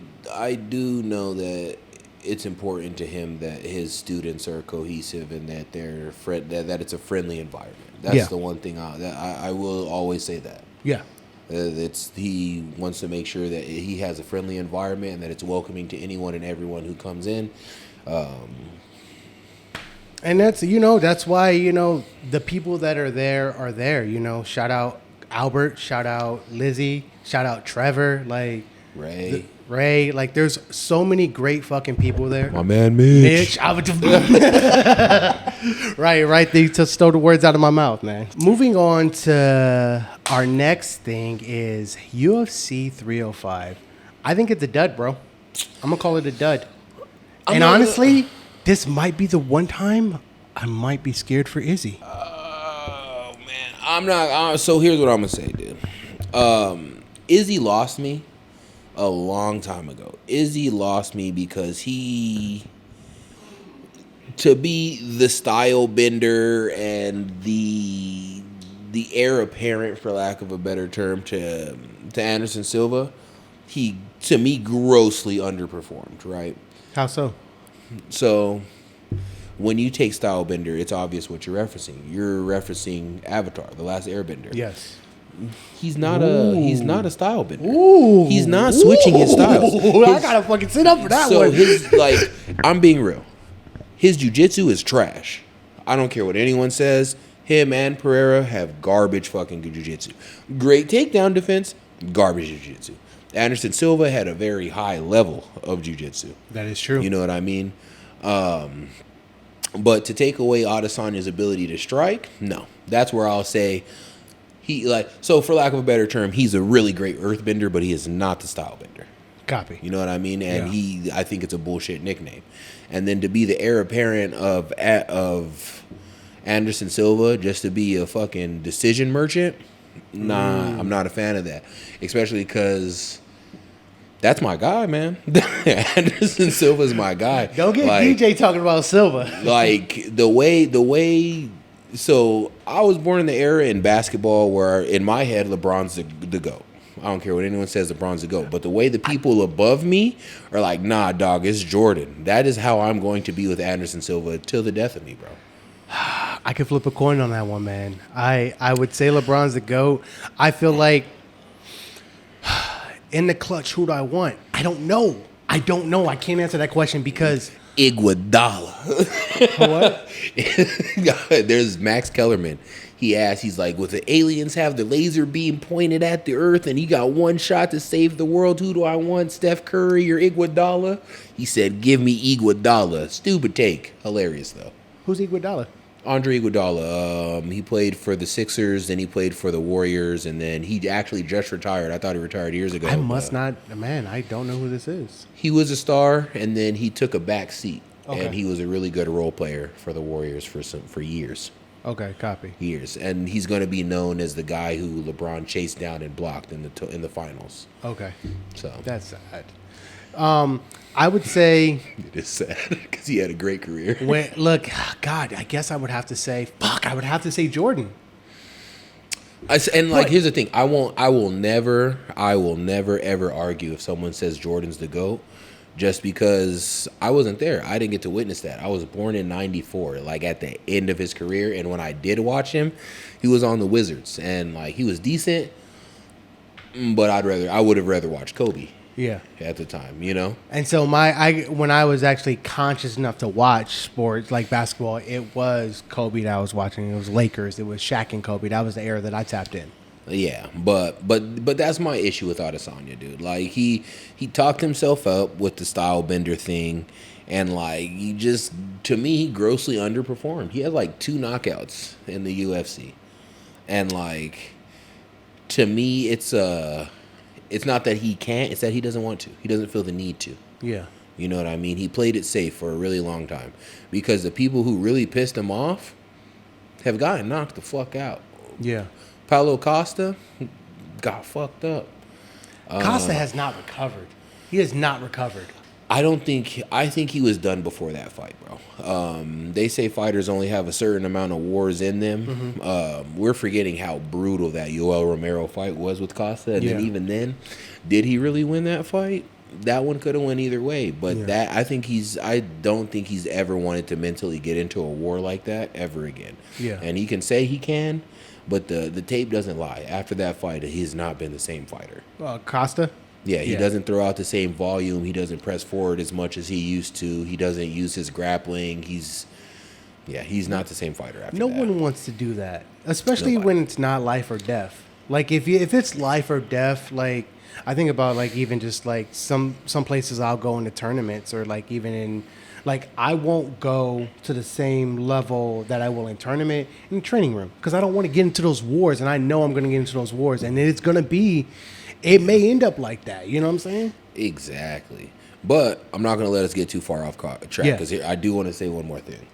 B: do know that it's important to him that his students are cohesive and that they're that it's a friendly environment. That's the one thing I will always say that.
A: Yeah.
B: He wants to make sure that he has a friendly environment and that it's welcoming to anyone and everyone who comes in.
A: And that's why, the people that are there. Shout out Albert, shout out Lizzie, shout out Trevor,
B: Ray.
A: There's so many great fucking people there.
B: My man Mitch.
A: Right. They just stole the words out of my mouth, man. Moving on to our next thing is UFC 305. I think it's a dud, bro. I'm gonna call it a dud. And honestly, this might be the one time I might be scared for Izzy.
B: Oh man, I'm not. So here's what I'm gonna say, dude. Izzy lost me a long time ago. Izzy lost me because to be the style bender and the heir apparent, for lack of a better term, to Anderson Silva, he, to me, grossly underperformed, right?
A: How so?
B: So when you take style bender, it's obvious what you're referencing. You're referencing Avatar, The Last Airbender.
A: Yes.
B: He's not a style bender. He's not switching his styles.
A: I gotta fucking sit up for that one.
B: So I'm being real. His jiu-jitsu is trash. I don't care what anyone says. Him and Pereira have garbage fucking jiu-jitsu. Great takedown defense, garbage jiu-jitsu. Anderson Silva had a very high level of jiu-jitsu.
A: That is true.
B: You know what I mean? But to take away Adesanya's ability to strike, no. That's where I'll say so for lack of a better term, he's a really great earthbender, but he is not the style bender.
A: Copy.
B: You know what I mean? And I think it's a bullshit nickname. And then to be the heir apparent of Anderson Silva, just to be a fucking decision merchant, nah, I'm not a fan of that. Especially because that's my guy, man. Anderson Silva's my guy.
A: Don't get DJ talking about Silva.
B: Like the way. So I was born in the era in basketball where, in my head, LeBron's the GOAT. I don't care what anyone says, LeBron's the GOAT. But the way the people above me are like, nah, dog, it's Jordan. That is how I'm going to be with Anderson Silva till the death of me, bro.
A: I could flip a coin on that one, man. I would say LeBron's the GOAT. I feel like in the clutch, who do I want? I don't know. I can't answer that question because
B: Iguodala.
A: What?
B: There's Max Kellerman. He's like, with the aliens have the laser beam pointed at the earth and he got one shot to save the world, who do I want, Steph Curry or Iguodala? He said, give me Iguodala. Stupid take. Hilarious, though.
A: Who's Iguodala?
B: Andre Iguodala. He played for the Sixers, then he played for the Warriors, and then he actually just retired. I thought he retired years ago.
A: I don't know who this is.
B: He was a star, and then he took a back seat.
A: Okay.
B: And he was a really good role player for the Warriors for years.
A: Okay, copy.
B: Years, and he's going to be known as the guy who LeBron chased down and blocked in the finals.
A: Okay,
B: so
A: that's sad. I would say
B: it is sad because he had a great career.
A: God, I guess I would have to say Jordan.
B: Here's the thing: I will never ever argue if someone says Jordan's the GOAT. Just because I wasn't there. I didn't get to witness that. I was born in 94, like at the end of his career. And when I did watch him, he was on the Wizards. And like he was decent, but I would have rather watched Kobe.
A: Yeah.
B: At the time, you know?
A: And so when I was actually conscious enough to watch sports like basketball, it was Kobe that I was watching. It was Lakers. It was Shaq and Kobe. That was the era that I tapped in.
B: Yeah, but that's my issue with Adesanya, dude. Like he talked himself up with the style bender thing, and like to me he grossly underperformed. He had like 2 knockouts in the UFC, and like to me it's not that he can't, it's that he doesn't want to. He doesn't feel the need to.
A: Yeah.
B: You know what I mean? He played it safe for a really long time because the people who really pissed him off have gotten knocked the fuck out.
A: Yeah.
B: Paulo Costa got fucked up.
A: Costa has not recovered. He has not recovered.
B: I think he was done before that fight, bro. They say fighters only have a certain amount of wars in them. Mm-hmm. We're forgetting how brutal that Yoel Romero fight was with Costa. And then even then, did he really win that fight? That one could have went either way. But I don't think he's ever wanted to mentally get into a war like that ever again.
A: Yeah.
B: And he can say he can, but the tape doesn't lie. After that fight, he's not been the same fighter.
A: Costa?
B: Yeah, he doesn't throw out the same volume. He doesn't press forward as much as he used to. He doesn't use his grappling. He's not the same fighter after that.
A: No one wants to do that, especially when it's not life or death. Like if it's life or death, like I think about like even just like some places I'll go into tournaments or like even in like I won't go to the same level that I will in tournament in the training room because I don't want to get into those wars, and I know I'm going to get into those wars, and it may end up like that. You know what I'm saying?
B: Exactly. But I'm not going to let us get too far off track because I do want to say one more thing.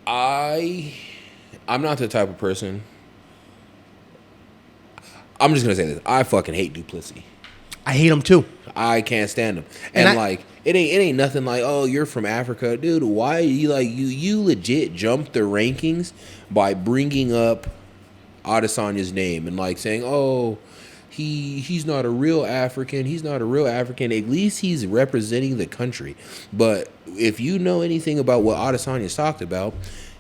B: I'm not the type of person. I'm just going to say this. I fucking hate Duplessis.
A: I hate him too.
B: I can't stand him. And it ain't nothing like, oh, you're from Africa. Dude, why you legit jumped the rankings by bringing up Adesanya's name and like saying, oh, he's not a real African. He's not a real African. At least he's representing the country. But if you know anything about what Adesanya's talked about,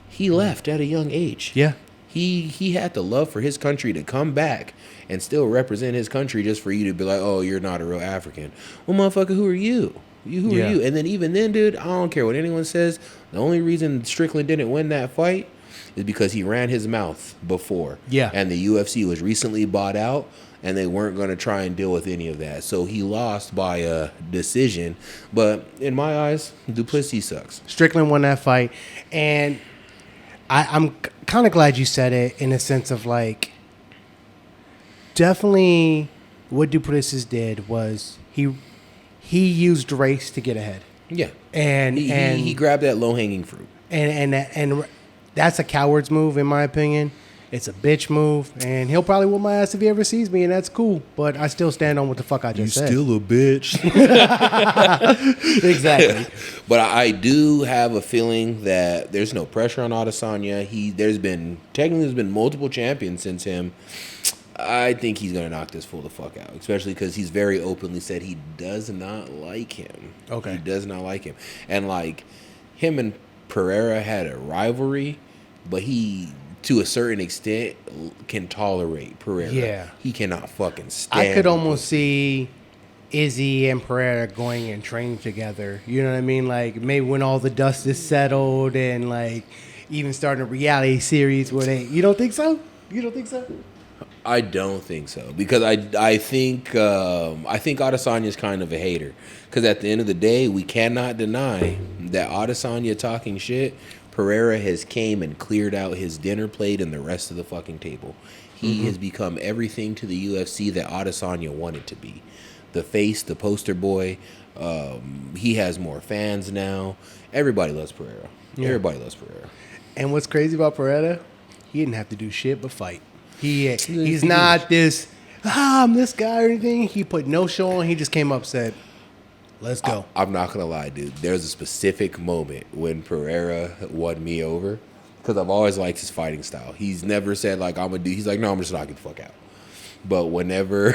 B: he left at a young age.
A: Yeah.
B: He had the love for his country to come back and still represent his country just for you to be like, oh, you're not a real African. Well, motherfucker, who are you? Who are you? And then even then, dude, I don't care what anyone says. The only reason Strickland didn't win that fight is because he ran his mouth before.
A: Yeah.
B: And the UFC was recently bought out, and they weren't going to try and deal with any of that. So he lost by a decision. But in my eyes, Duplessis sucks.
A: Strickland won that fight. And I'm kind of glad you said it in a sense of like, definitely what Duplessis did was he used race to get ahead.
B: Yeah.
A: And
B: he grabbed that low-hanging fruit.
A: And that's a coward's move, in my opinion. It's a bitch move, and he'll probably whoop my ass if he ever sees me, and that's cool. But I still stand on what the fuck I just said.
B: You still a bitch.
A: Exactly.
B: But I do have a feeling that there's no pressure on Adesanya. There's been multiple champions since him. I think he's gonna knock this fool the fuck out, especially because he's very openly said he does not like him.
A: Okay.
B: He does not like him, and like him and Pereira had a rivalry, but he, to a certain extent, can tolerate Pereira.
A: Yeah.
B: He cannot fucking stand
A: I could
B: him.
A: almost see Izzy and Pereira going and training together. You know what I mean? Like, maybe when all the dust is settled and, like, even starting a reality series where they... You don't think so? You don't think so?
B: I don't think so, because I think Adesanya's kind of a hater. Because at the end of the day, we cannot deny that Adesanya talking shit, Pereira has came and cleared out his dinner plate and the rest of the fucking table. He has become everything to the UFC that Adesanya wanted to be. The face, the poster boy. He has more fans now. Everybody loves Pereira. Yeah. Everybody loves Pereira.
A: And what's crazy about Pereira, he didn't have to do shit but fight. He's not this, I'm this guy or anything. He put no show on. He just came up and said, let's go.
B: I'm not going to lie, dude. There's a specific moment when Pereira won me over, because I've always liked his fighting style. He's never said, like, I'm going to do. He's like, no, I'm just knocking the fuck out. But whenever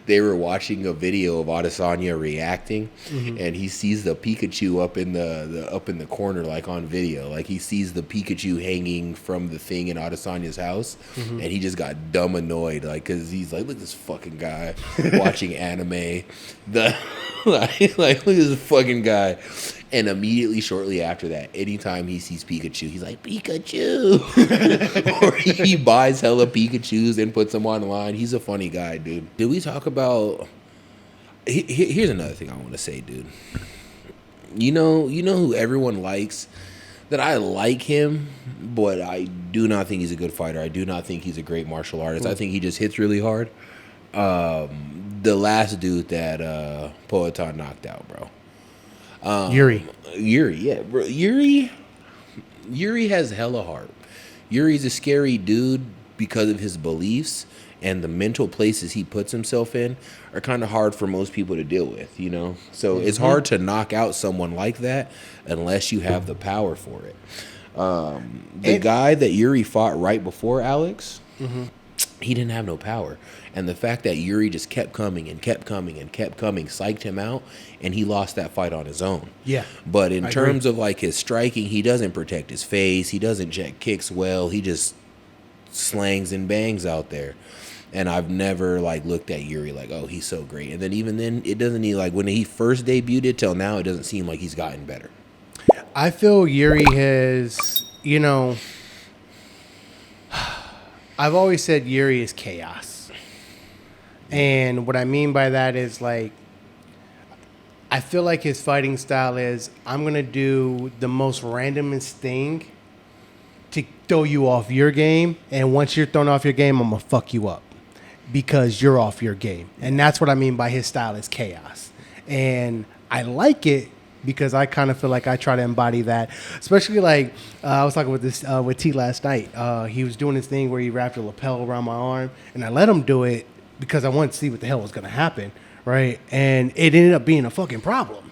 B: they were watching a video of Adesanya reacting, and he sees the Pikachu up in the corner, like on video, like he sees the Pikachu hanging from the thing in Adesanya's house, and he just got dumb annoyed, like, because he's like, look at this fucking guy watching anime, like look at this fucking guy. And immediately shortly after that, anytime he sees Pikachu, he's like, Pikachu! Or he buys hella Pikachus and puts them online. He's a funny guy, dude. Did we talk about... Here's another thing I want to say, dude. You know who everyone likes? That I like him, but I do not think he's a good fighter. I do not think he's a great martial artist. I think he just hits really hard. The last dude that Poatan knocked out, bro. Yuri, yeah, bro. Yuri has hella heart. Yuri's a scary dude because of his beliefs, and the mental places he puts himself in are kind of hard for most people to deal with, you know? So it's hard to knock out someone like that unless you have the power for it. The guy that Yuri fought right before Alex, he didn't have no power. And the fact that Yuri just kept coming and kept coming and kept coming psyched him out, and he lost that fight on his own. Yeah. But in terms of like his striking, he doesn't protect his face. He doesn't check kicks well. He just slangs and bangs out there. And I've never like looked at Yuri like, oh, he's so great. And then even then, it doesn't need like when he first debuted it till now, it doesn't seem like he's gotten better.
A: I feel Yuri has, you know, I've always said Yuri is chaos. And what I mean by that is, like, I feel like his fighting style is, I'm going to do the most randomest thing to throw you off your game. And once you're thrown off your game, I'm going to fuck you up because you're off your game. And that's what I mean by his style is chaos. And I like it because I kind of feel like I try to embody that. Especially like, I was talking with T last night. He was doing this thing where he wrapped a lapel around my arm. And I let him do it because I wanted to see what the hell was going to happen, right? And it ended up being a fucking problem.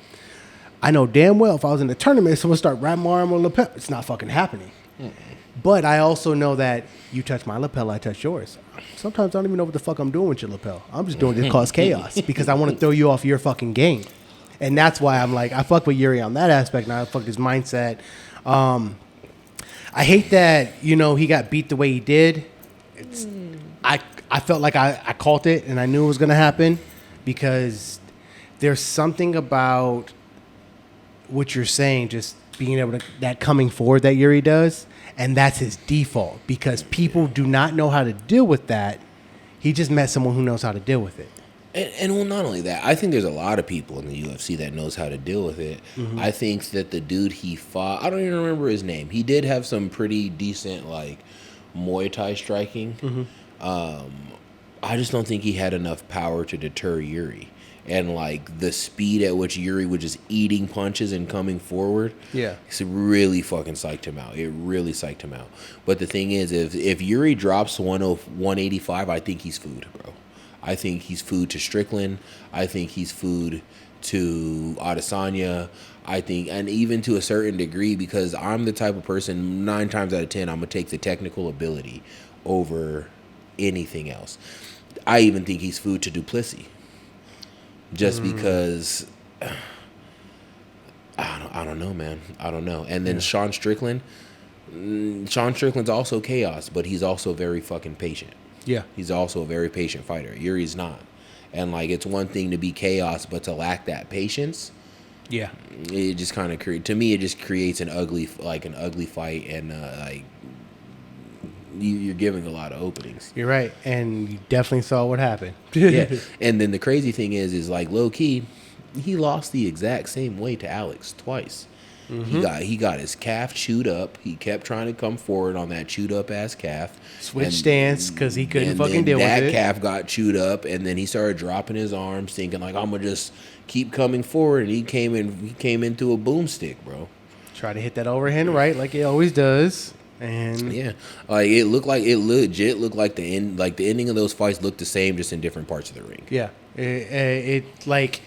A: I know damn well if I was in the tournament, someone start wrapping my arm on lapel, it's not fucking happening. But I also know that you touch my lapel, I touch yours. Sometimes I don't even know what the fuck I'm doing with your lapel. I'm just doing it to cause chaos because I want to throw you off your fucking game. And that's why I'm like, I fuck with Yuri on that aspect, and I fuck his mindset. I hate that, you know, he got beat the way he did. I felt like I called it and I knew it was going to happen because there's something about what you're saying, just being able to, that coming forward that Yuri does, and that's his default because people do not know how to deal with that. He just met someone who knows how to deal with it.
B: And well, not only that, I think there's a lot of people in the UFC that knows how to deal with it. Mm-hmm. I think that the dude he fought, I don't even remember his name. He did have some pretty decent, like, Muay Thai striking. Mm-hmm. I just don't think he had enough power to deter Yuri. And, like, the speed at which Yuri was just eating punches and coming forward, it's really fucking psyched him out. It really psyched him out. But the thing is, if Yuri drops 185, I think he's food, bro. I think he's food to Strickland. I think he's food to Adesanya. I think, and even to a certain degree, because I'm the type of person, 9 times out of 10, I'm going to take the technical ability over anything else. I even think he's food to Duplessis. Just because, I don't know, man. I don't know. And then Sean Strickland's also chaos, but he's also very fucking patient. Yeah. He's also a very patient fighter. Yuri's not. And, like, it's one thing to be chaos, but to lack that patience, it just kind of creates, to me, it just creates an ugly fight, and, like, you're giving a lot of openings.
A: You're right. And you definitely saw what happened.
B: Yeah. And then the crazy thing is like, low-key, he lost the exact same way to Alex twice. Mm-hmm. He got his calf chewed up. He kept trying to come forward on that chewed up ass calf.
A: Switch stance because he couldn't fucking deal with it.
B: That calf got chewed up, and then he started dropping his arms, thinking like, I'm gonna just keep coming forward. And he came into a boomstick, bro.
A: Try to hit that overhand right, like he always does. And
B: like it legit looked like the ending of those fights looked the same, just in different parts of the ring.
A: Yeah, it like.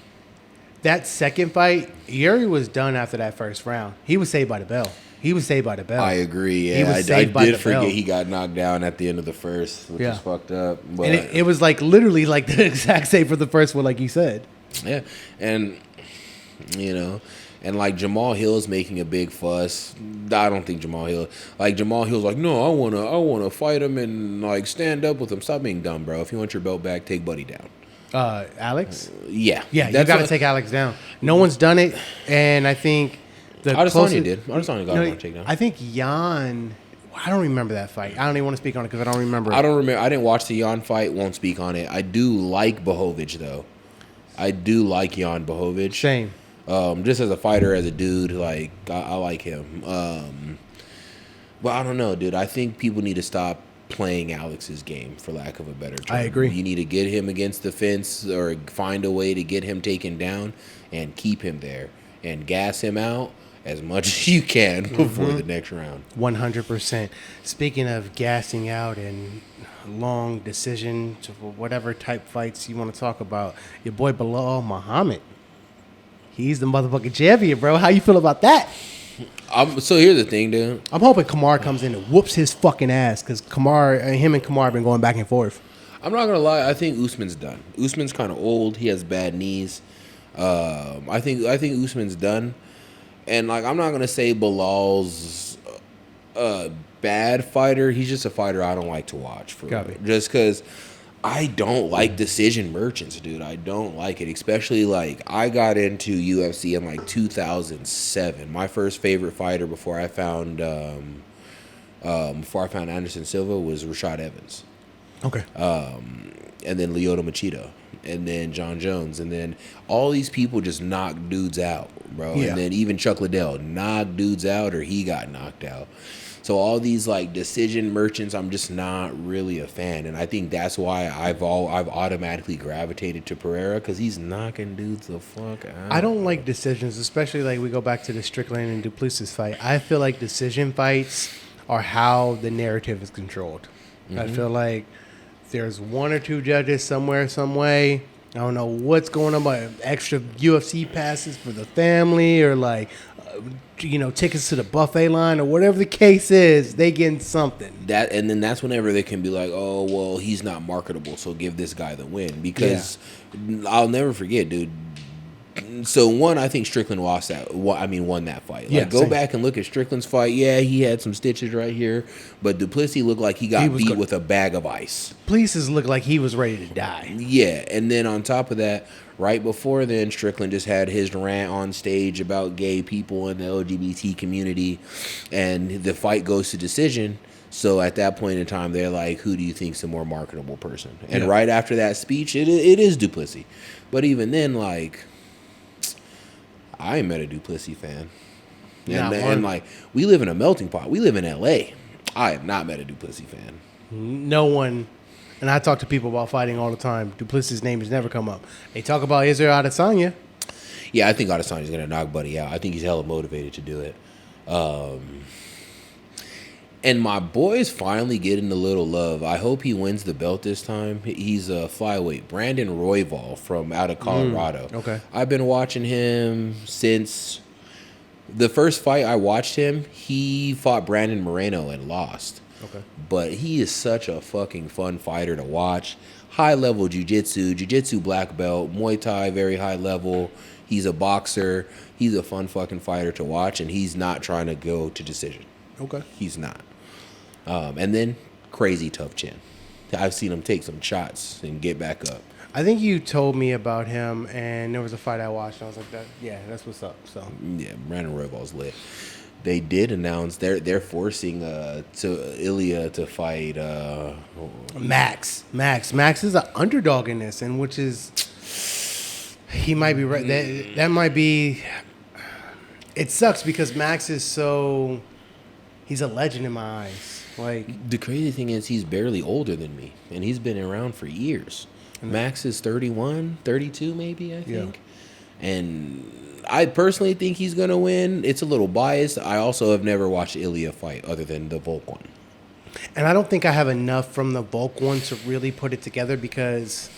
A: That second fight, Yuri was done after that first round. He was saved by the bell. I
B: agree. Yeah, I did forget he got knocked down at the end of the first, which is fucked up. But
A: and it was like literally like the exact same for the first one, like you said.
B: Yeah, and you know, and like Jamal Hill's making a big fuss. I don't think Jamal Hill's like, no, I wanna fight him and like stand up with him. Stop being dumb, bro. If you want your belt back, take Buddy down.
A: Alex?
B: Yeah,
A: you got to take Alex down. No one's done it, and I think
B: Adesanya did. Adesanya got one takedown.
A: I think Jan. I don't remember that fight. I don't even want to speak on it because I don't remember.
B: I don't remember. I didn't watch the Jan fight. Won't speak on it. I do like Blachowicz though. I do like Jan Blachowicz.
A: Same.
B: Just as a fighter, as a dude, like I like him. But I don't know, dude. I think people need to stop playing Alex's game, for lack of a better term.
A: I agree.
B: You need to get him against the fence or find a way to get him taken down and keep him there and gas him out as much as you can before the next round.
A: 100%. Speaking of gassing out and long decision to whatever type fights you want to talk about, your boy Bilal Muhammad, he's the motherfucking champion, bro. How you feel about that?
B: So here's the thing, dude.
A: I'm hoping Kamar comes in and whoops his fucking ass because him and Kamar have been going back and forth.
B: I'm not gonna lie. I think Usman's done. Usman's kind of old. He has bad knees. I think Usman's done. And like, I'm not gonna say Bilal's a bad fighter. He's just a fighter I don't like to watch. Just because I don't like decision merchants, dude. I don't like it. Especially like I got into UFC in like 2007. My first favorite fighter before I found Anderson Silva was Rashad Evans.
A: Okay.
B: And then Lyoto Machida. And then John Jones. And then all these people just knocked dudes out, bro. Yeah. And then even Chuck Liddell knocked dudes out or he got knocked out. So all these like decision merchants, I'm just not really a fan, and I think that's why I've automatically gravitated to Pereira because he's knocking dudes the fuck out.
A: I don't like decisions, especially like we go back to the Strickland and Duplessis fight. I feel like decision fights are how the narrative is controlled. Mm-hmm. I feel like there's one or two judges somewhere, some way. I don't know what's going on, but extra UFC passes for the family or like. Tickets to the buffet line or whatever the case is, they getting something.
B: And then that's whenever they can be like, oh, well, he's not marketable, so give this guy the win. Because I'll never forget, dude, So one, I think Strickland lost that. Won that fight.
A: Yeah,
B: Like, go
A: same.
B: back and look at Strickland's fight. Yeah, he had some stitches right here, but Duplessis looked like he got beat with a bag of ice.
A: Duplessis looked like he was ready to die.
B: Yeah, and then on top of that, right before then, Strickland just had his rant on stage about gay people in the LGBT community, and the fight goes to decision. So at that point in time, they're like, who do you think's the more marketable person? And right after that speech, it is Duplessis. But even then, like, I ain't met a Duplessis fan. And like, we live in a melting pot. We live in LA. I have not met a Duplessis fan.
A: No one, and I talk to people about fighting all the time. Duplessis' name has never come up. They talk about Israel Adesanya.
B: Yeah, I think Adesanya's going to knock Buddy out. I think he's hella motivated to do it. And my boy's finally getting a little love. I hope he wins the belt this time. He's a flyweight. Brandon Royval from out of Colorado.
A: Okay.
B: I've been watching him since the first fight I watched him. He fought Brandon Moreno and lost.
A: Okay.
B: But he is such a fucking fun fighter to watch. High level jiu-jitsu black belt, Muay Thai, very high level. He's a boxer. He's a fun fucking fighter to watch, and he's not trying to go to decision.
A: Okay.
B: He's not. And then crazy tough chin. I've seen him take some shots and get back up.
A: I think you told me about him, and there was a fight I watched, and I was like, that's what's up. So
B: Yeah, Brandon Royval's lit. They did announce they're forcing Ilya to fight
A: Max. Max is an underdog in this, and which is he might be right. That might be. It sucks because Max is he's a legend in my eyes. Like,
B: the crazy thing is he's barely older than me, and he's been around for years. Max is 31, 32 maybe, I think. Yeah. And I personally think he's going to win. It's a little biased. I also have never watched Ilya fight other than the Volk one.
A: And I don't think I have enough from the Volk one to really put it together because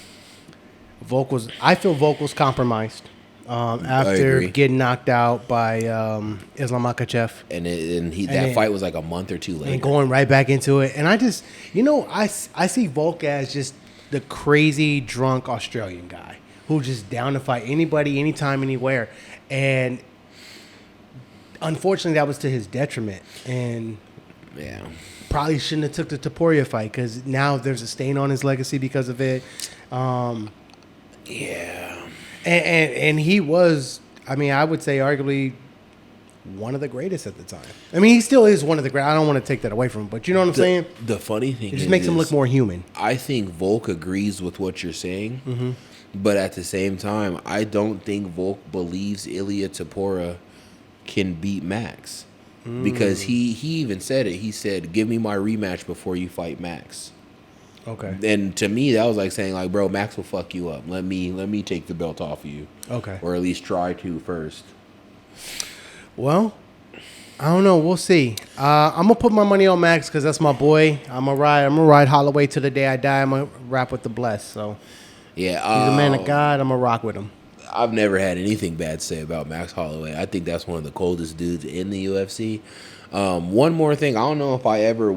A: I feel Volk was compromised. After getting knocked out by Islam Makhachev. And
B: that fight was like a month or two later.
A: And going right back into it. And I just, I see Volk as just the crazy, drunk Australian guy who's just down to fight anybody, anytime, anywhere. And unfortunately, that was to his detriment. And
B: yeah,
A: probably shouldn't have took the Topuria fight because now there's a stain on his legacy because of it.
B: Yeah.
A: And he was, I would say arguably one of the greatest at the time. He still is one of the greatest. I don't want to take that away from him, but you know what I'm saying?
B: The funny thing is,
A: it just makes him look more human.
B: I think Volk agrees with what you're saying, but at the same time, I don't think Volk believes Ilya Topuria can beat Max because he even said it. He said, "Give me my rematch before you fight Max."
A: Okay.
B: And to me, that was like saying, like, bro, Max will fuck you up. Let me take the belt off of you.
A: Okay.
B: Or at least try to first.
A: Well, I don't know. We'll see. I'm gonna put my money on Max because that's my boy. I'm gonna ride Holloway to the day I die. I'm gonna rap with the blessed. So
B: yeah,
A: he's a man of God. I'm gonna rock with him.
B: I've never had anything bad to say about Max Holloway. I think that's one of the coldest dudes in the UFC. One more thing. I don't know if I ever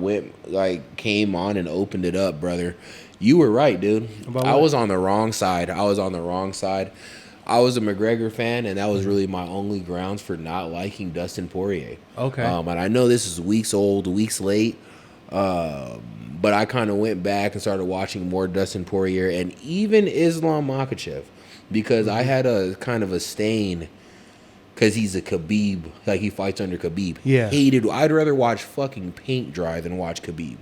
B: came on and opened it up, brother. You were right, dude. I was on the wrong side. I was a McGregor fan, and that was really my only grounds for not liking Dustin Poirier.
A: Okay.
B: And I know this is weeks late, but I kind of went back and started watching more Dustin Poirier and even Islam Makhachev because I had a kind of a stain. Because he's a Khabib, like he fights under Khabib.
A: Yeah.
B: I'd rather watch fucking paint dry than watch Khabib.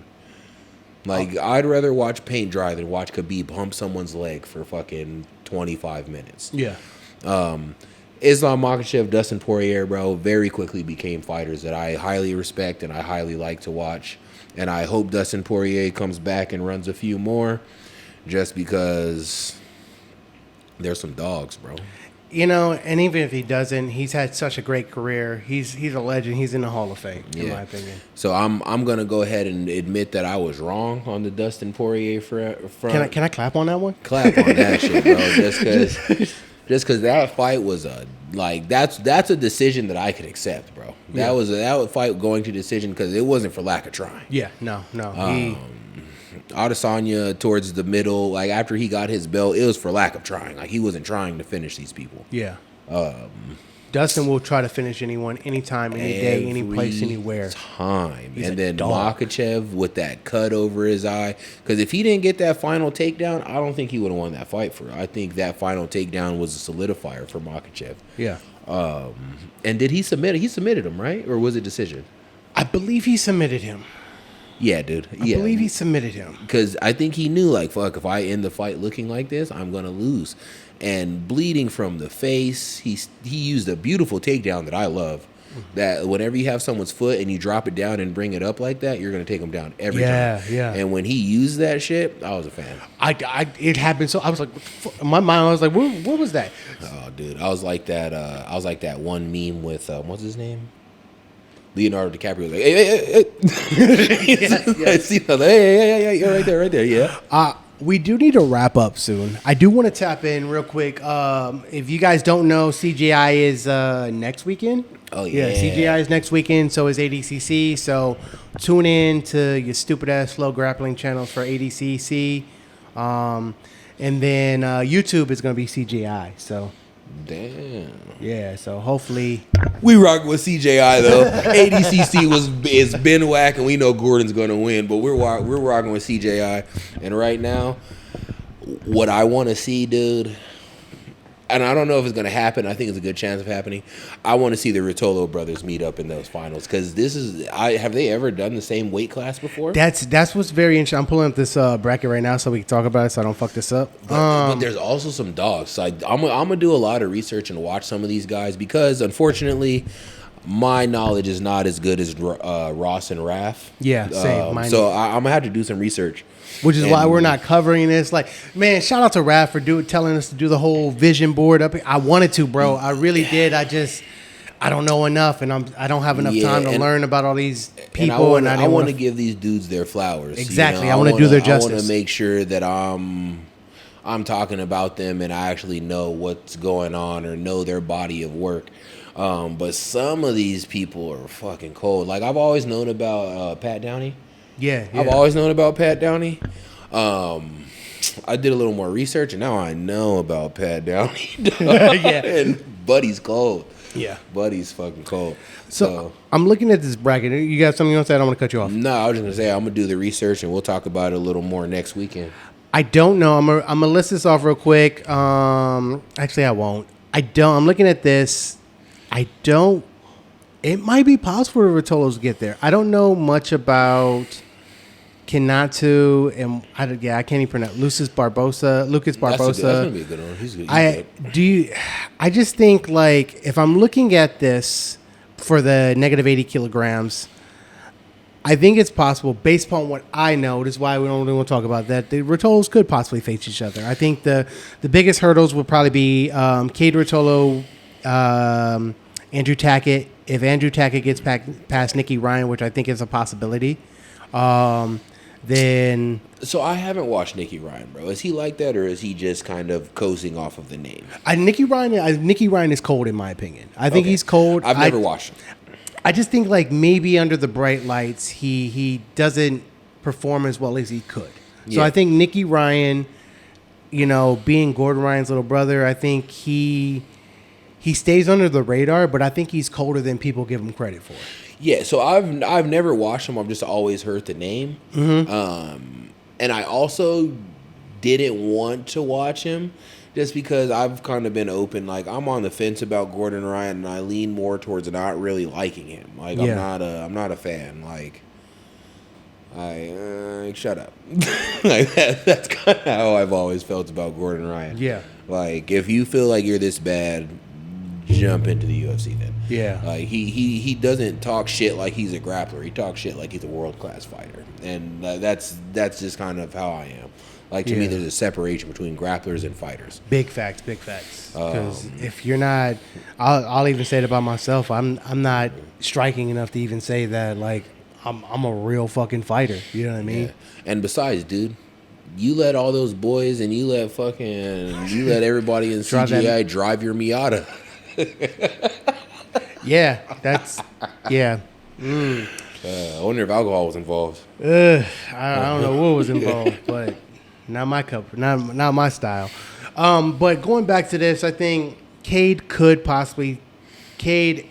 B: I'd rather watch paint dry than watch Khabib hump someone's leg for fucking 25 minutes.
A: Yeah.
B: Islam Makhachev, Dustin Poirier, bro, very quickly became fighters that I highly respect and I highly like to watch. And I hope Dustin Poirier comes back and runs a few more just because there's some dogs, bro.
A: And even if he doesn't, he's had such a great career. He's a legend. He's in the Hall of Fame, in my opinion.
B: So I'm gonna go ahead and admit that I was wrong on the Dustin Poirier front.
A: Can I clap on that one?
B: Clap on that shit, bro. Just because that fight was that's a decision that I could accept, bro. That was that fight going to decision because it wasn't for lack of trying.
A: Yeah, no.
B: Adesanya towards the middle, after he got his belt, it was for lack of trying. He wasn't trying to finish these people.
A: Yeah. Dustin will try to finish anyone, anytime, any day, any place, anywhere.
B: Time.
A: He's
B: and then
A: dog.
B: Makhachev with that cut over his eye. Because if he didn't get that final takedown, I don't think he would have won that fight for. I think that final takedown was a solidifier for Makhachev.
A: Yeah.
B: And did he submit? He submitted him, right? Or was it decision?
A: I believe he submitted him.
B: Yeah, dude.
A: I believe he submitted him.
B: Because I think he knew, like, fuck, if I end the fight looking like this, I'm going to lose. And bleeding from the face, he used a beautiful takedown that I love. That whenever you have someone's foot and you drop it down and bring it up like that, you're going to take them down every time.
A: Yeah.
B: And when he used that shit, I was a fan.
A: It happened. So I was like, in my mind, I was like, what was that?
B: Oh, dude. I was like that one meme with, what's his name? Leonardo DiCaprio was like, hey, you're right there, yeah.
A: We do need to wrap up soon. I do want to tap in real quick. If you guys don't know, CGI is next weekend.
B: Oh, yeah.
A: CGI is next weekend, so is ADCC. So tune in to your stupid-ass slow grappling channels for ADCC. And then YouTube is going to be CGI, so...
B: Damn.
A: Yeah, so hopefully
B: we rock with CJI though. ADCC is been whack, and we know Gordon's gonna win, but we're rocking with CJI. And right now, what I want to see, dude, and I don't know if it's gonna happen. I think it's a good chance of happening. I want to see the Ruotolo brothers meet up in those finals because have they ever done the same weight class before?
A: that's what's very interesting. I'm pulling up this bracket right now so we can talk about it, so I don't fuck this up.
B: But there's also some dogs. So I'm gonna do a lot of research and watch some of these guys because unfortunately, my knowledge is not as good as Ross and Raph.
A: Yeah, same.
B: So I'm gonna have to do some research.
A: Which is why we're not covering this. Like, man, shout out to Raph for telling us to do the whole vision board up here. I wanted to, bro. I really did. I don't know enough, and I don't have enough time to learn about all these people.
B: And I want to give these dudes their flowers.
A: Exactly. I want to do their justice.
B: I want to make sure that I'm talking about them and I actually know what's going on or know their body of work. But some of these people are fucking cold. Like, I've always known about Pat Downey.
A: Yeah.
B: I've always known about Pat Downey. I did a little more research, and now I know about Pat Downey.
A: Yeah.
B: And Buddy's cold.
A: Yeah.
B: Buddy's fucking cold.
A: So I'm looking at this bracket. You got something you want to say? I don't want to cut you off.
B: No, I was just going to say I'm going to do the research, and we'll talk about it a little more next weekend.
A: I don't know. I'm gonna list this off real quick. Actually, I won't. I don't. I'm looking at this. I don't. It might be possible for Ruotolos to get there. I don't know much about Kinatu and I can't even pronounce Lucas Barbosa.
B: That's gonna be a good one. He's good.
A: I just think, like, if I'm looking at this for the negative 80 kilograms, I think it's possible based upon what I know. This is why we don't really want to talk about that. The Ruotolos could possibly face each other. I think the biggest hurdles would probably be Cade Ruotolo, Andrew Tackett. If Andrew Tackett gets past Nicky Ryan, which I think is a possibility, then...
B: So I haven't watched Nicky Ryan, bro. Is he like that, or is he just kind of coasting off of the name?
A: Nicky Ryan is cold, in my opinion. I think he's cold.
B: I've never watched him.
A: I just think, like, maybe under the bright lights, he doesn't perform as well as he could. So I think Nicky Ryan, being Gordon Ryan's little brother, I think he stays under the radar, but I think he's colder than people give him credit for.
B: Yeah, so I've never watched him. I've just always heard the name. Mm-hmm. And I also didn't want to watch him just because I've kind of been open. Like, I'm on the fence about Gordon Ryan, and I lean more towards not really liking him. Like, I'm not a fan. Like, shut up. Like that's kind of how I've always felt about Gordon Ryan.
A: Yeah.
B: Like, if you feel like you're this bad, jump into the UFC then.
A: Yeah.
B: Like, he doesn't talk shit like he's a grappler. He talks shit like he's a world-class fighter. And that's just kind of how I am. Like, to me, there's a separation between grapplers and fighters.
A: Big facts. Because if you're not, I'll even say it about myself. I'm not striking enough to even say that, like, I'm a real fucking fighter. You know what I mean?
B: Yeah. And besides, dude, you let all those boys and you let everybody in CGI drive your Miata.
A: Yeah, that's I
B: wonder if alcohol was involved.
A: I don't know what was involved, but not my cup, not my style. But going back to this, I think Cade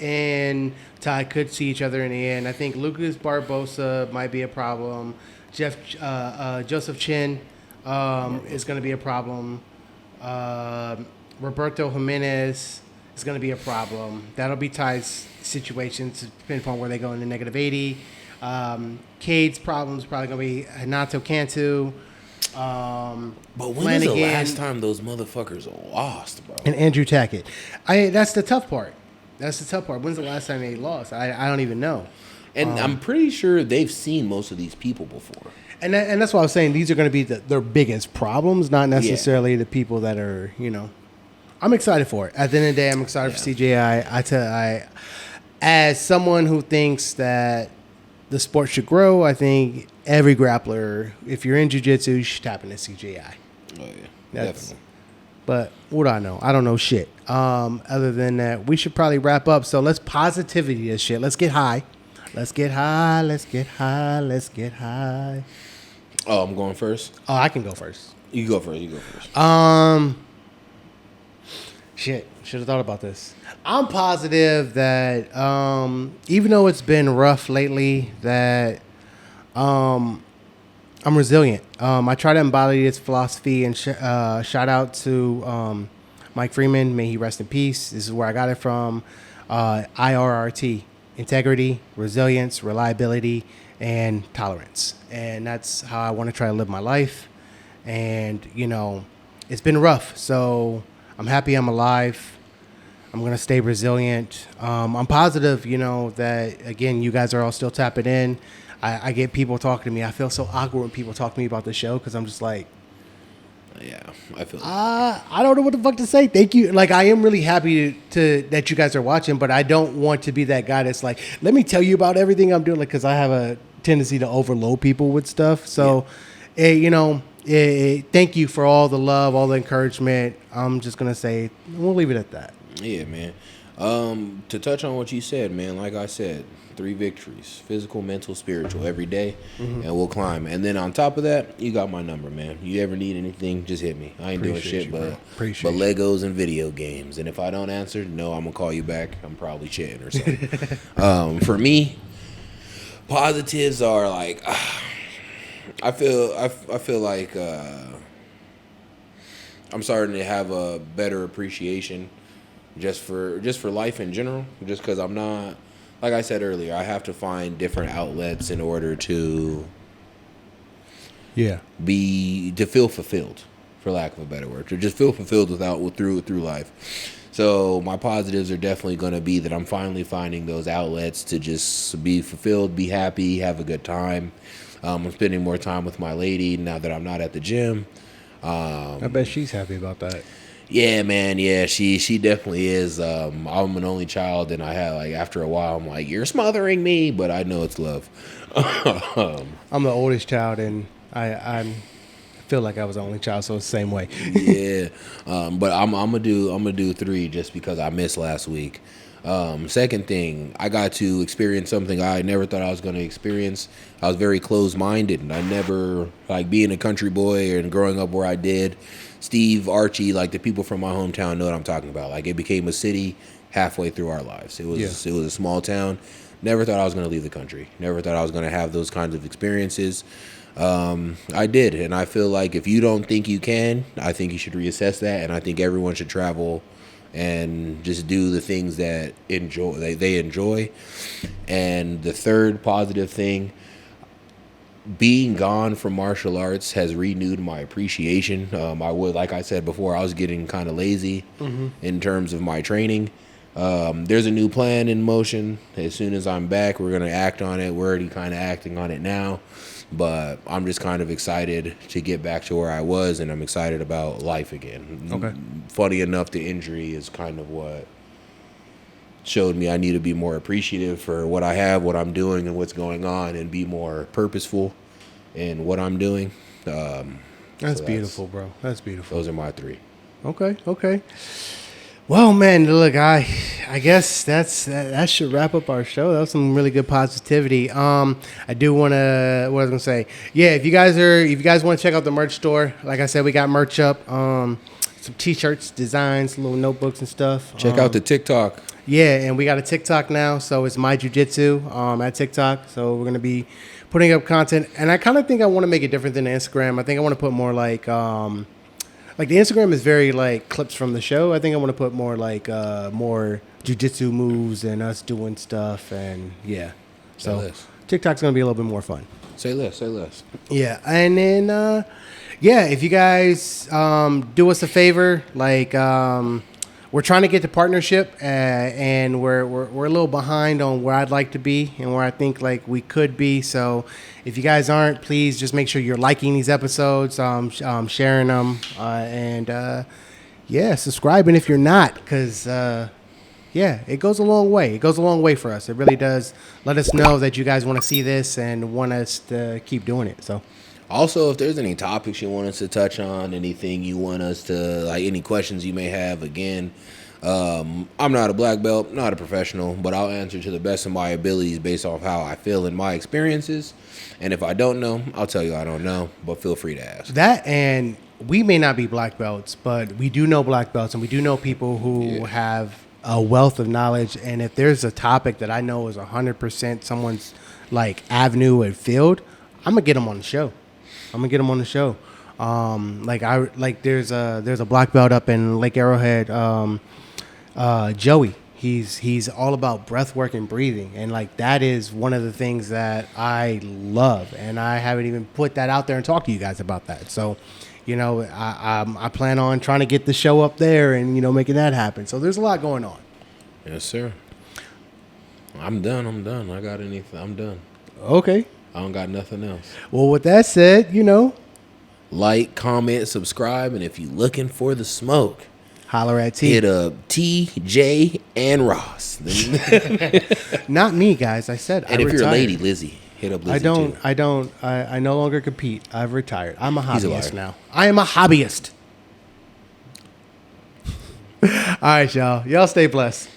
A: and Ty could see each other in the end. I think Lucas Barbosa might be a problem. Joseph Chin is going to be a problem. Roberto Jimenez is going to be a problem. That'll be Ty's situation, depending upon where they go in the negative 80. Cade's problem is probably going to be Hanato Cantu.
B: But when was the last time those motherfuckers lost, bro?
A: And Andrew Tackett. That's the tough part. When's the last time they lost? I don't even know.
B: And I'm pretty sure they've seen most of these people before.
A: And that's why I was saying these are going to be their biggest problems, not necessarily the people that are, I'm excited for it. At the end of the day, I'm excited for CJI. As someone who thinks that the sport should grow, I think every grappler, if you're in jiu-jitsu, you should tap into CJI.
B: Oh, yeah. Definitely.
A: But what do I know? I don't know shit. Other than that, we should probably wrap up. So let's positivity this shit. Let's get high. Let's get high.
B: Oh, I'm going first?
A: Oh, I can go first.
B: You go first.
A: Shit. Should have thought about this. I'm positive that even though it's been rough lately, that I'm resilient. I try to embody this philosophy, and shout out to Mike Freeman. May he rest in peace. This is where I got it from. IRRT. Integrity, resilience, reliability, and tolerance. And that's how I want to try to live my life. And, it's been rough. So I'm happy I'm alive. I'm going to stay resilient. I'm positive, that, again, you guys are all still tapping in. I get people talking to me. I feel so awkward when people talk to me about the show because I'm just like,
B: yeah, I feel
A: I don't know what the fuck to say. Thank you. Like, I am really happy to that you guys are watching, but I don't want to be that guy that's like, let me tell you about everything I'm doing, like, because I have a tendency to overload people with stuff. So, thank you for all the love, all the encouragement. I'm just going to say, we'll leave it at that.
B: Yeah, man. To touch on what you said, man, like I said, 3 victories, physical, mental, spiritual, every day, and we'll climb. And then on top of that, you got my number, man. You ever need anything, just hit me. I ain't doing shit but Legos and video games. And if I don't answer, no, I'm gonna call you back. I'm probably chatting or something. For me, positives are like, I feel like I'm starting to have a better appreciation just for life in general. Just because I'm not. Like I said earlier, I have to find different outlets in order to feel fulfilled, for lack of a better word, to just feel fulfilled through life. So my positives are definitely going to be that I'm finally finding those outlets to just be fulfilled, be happy, have a good time. I'm spending more time with my lady now that I'm not at the gym.
A: I bet she's happy about that.
B: Yeah, man. Yeah, she definitely is. I'm an only child, and I had after a while, I'm like, you're smothering me, but I know it's love.
A: I'm the oldest child, and I feel like I was the only child, so it's the same way.
B: Yeah, but I'm gonna do 3 just because I missed last week. Second thing, I got to experience something I never thought I was going to experience. I was very closed-minded, and I never, being a country boy and growing up where I did, Steve, Archie, the people from my hometown know what I'm talking about. It became a city halfway through our lives. It was a small town. Never thought I was going to leave the country. Never thought I was going to have those kinds of experiences. I did, and I feel like if you don't think you can, I think you should reassess that, and I think everyone should travel and just do the things that they enjoy. And the third positive thing, being gone from martial arts has renewed my appreciation. Like I said before, I was getting kind of lazy in terms of my training. There's a new plan in motion. As soon as I'm back, we're going to act on it. We're already kind of acting on it now. But I'm just kind of excited to get back to where I was, and I'm excited about life again.
A: Okay.
B: Funny enough, the injury is kind of what showed me I need to be more appreciative for what I have, what I'm doing, and what's going on, and be more purposeful in what I'm doing.
A: That's beautiful, bro. That's beautiful.
B: Those are my 3.
A: Okay. Well, man, look, I guess that should wrap up our show. That was some really good positivity. I do want to, what I was gonna say, yeah. If you guys want to check out the merch store, like I said, we got merch up. Some some t-shirts, designs, little notebooks and stuff.
B: Check out the TikTok.
A: Yeah, and we got a TikTok now, so it's My Jiu Jitsu at TikTok. So we're gonna be putting up content, and I kind of think I want to make it different than Instagram. I think I want to put more like the Instagram is very like clips from the show. I think I want to put more like more jiu-jitsu moves and us doing stuff, and yeah. So TikTok's gonna be a little bit more fun.
B: Say less.
A: Yeah, and then if you guys do us a favor, like we're trying to get the partnership, and we're a little behind on where I'd like to be and where I think like we could be. So if you guys aren't, please just make sure you're liking these episodes, sharing them, and subscribing if you're not, because it goes a long way. It goes a long way for us. It really does. Let us know that you guys want to see this and want us to keep doing it. So.
B: Also, if there's any topics you want us to touch on, anything you want us to, like any questions you may have, again, I'm not a black belt, not a professional, but I'll answer to the best of my abilities based off how I feel in my experiences. And if I don't know, I'll tell you I don't know, but feel free to ask.
A: That, and we may not be black belts, but we do know black belts, and we do know people who have a wealth of knowledge. And if there's a topic that I know is 100% someone's like avenue and field, I'm gonna get them on the show. There's a black belt up in Lake Arrowhead, Joey. He's all about breath work and breathing, and like that is one of the things that I love, and I haven't even put that out there and talked to you guys about that. So, I plan on trying to get the show up there and making that happen. So there's a lot going on.
B: Yes, sir. I'm done. I got anything? I'm done.
A: Okay.
B: I don't got nothing else.
A: Well, with that said,
B: like, comment, subscribe, and if you looking for the smoke,
A: holler at T.
B: Hit up T, J, and Ross.
A: Not me, guys. I said
B: and
A: I
B: if
A: retired.
B: you're a lady, Lizzie, hit up Lizzie too.
A: I no longer compete. I've retired. I'm a hobbyist now. I am a hobbyist. All right, y'all. Y'all stay blessed.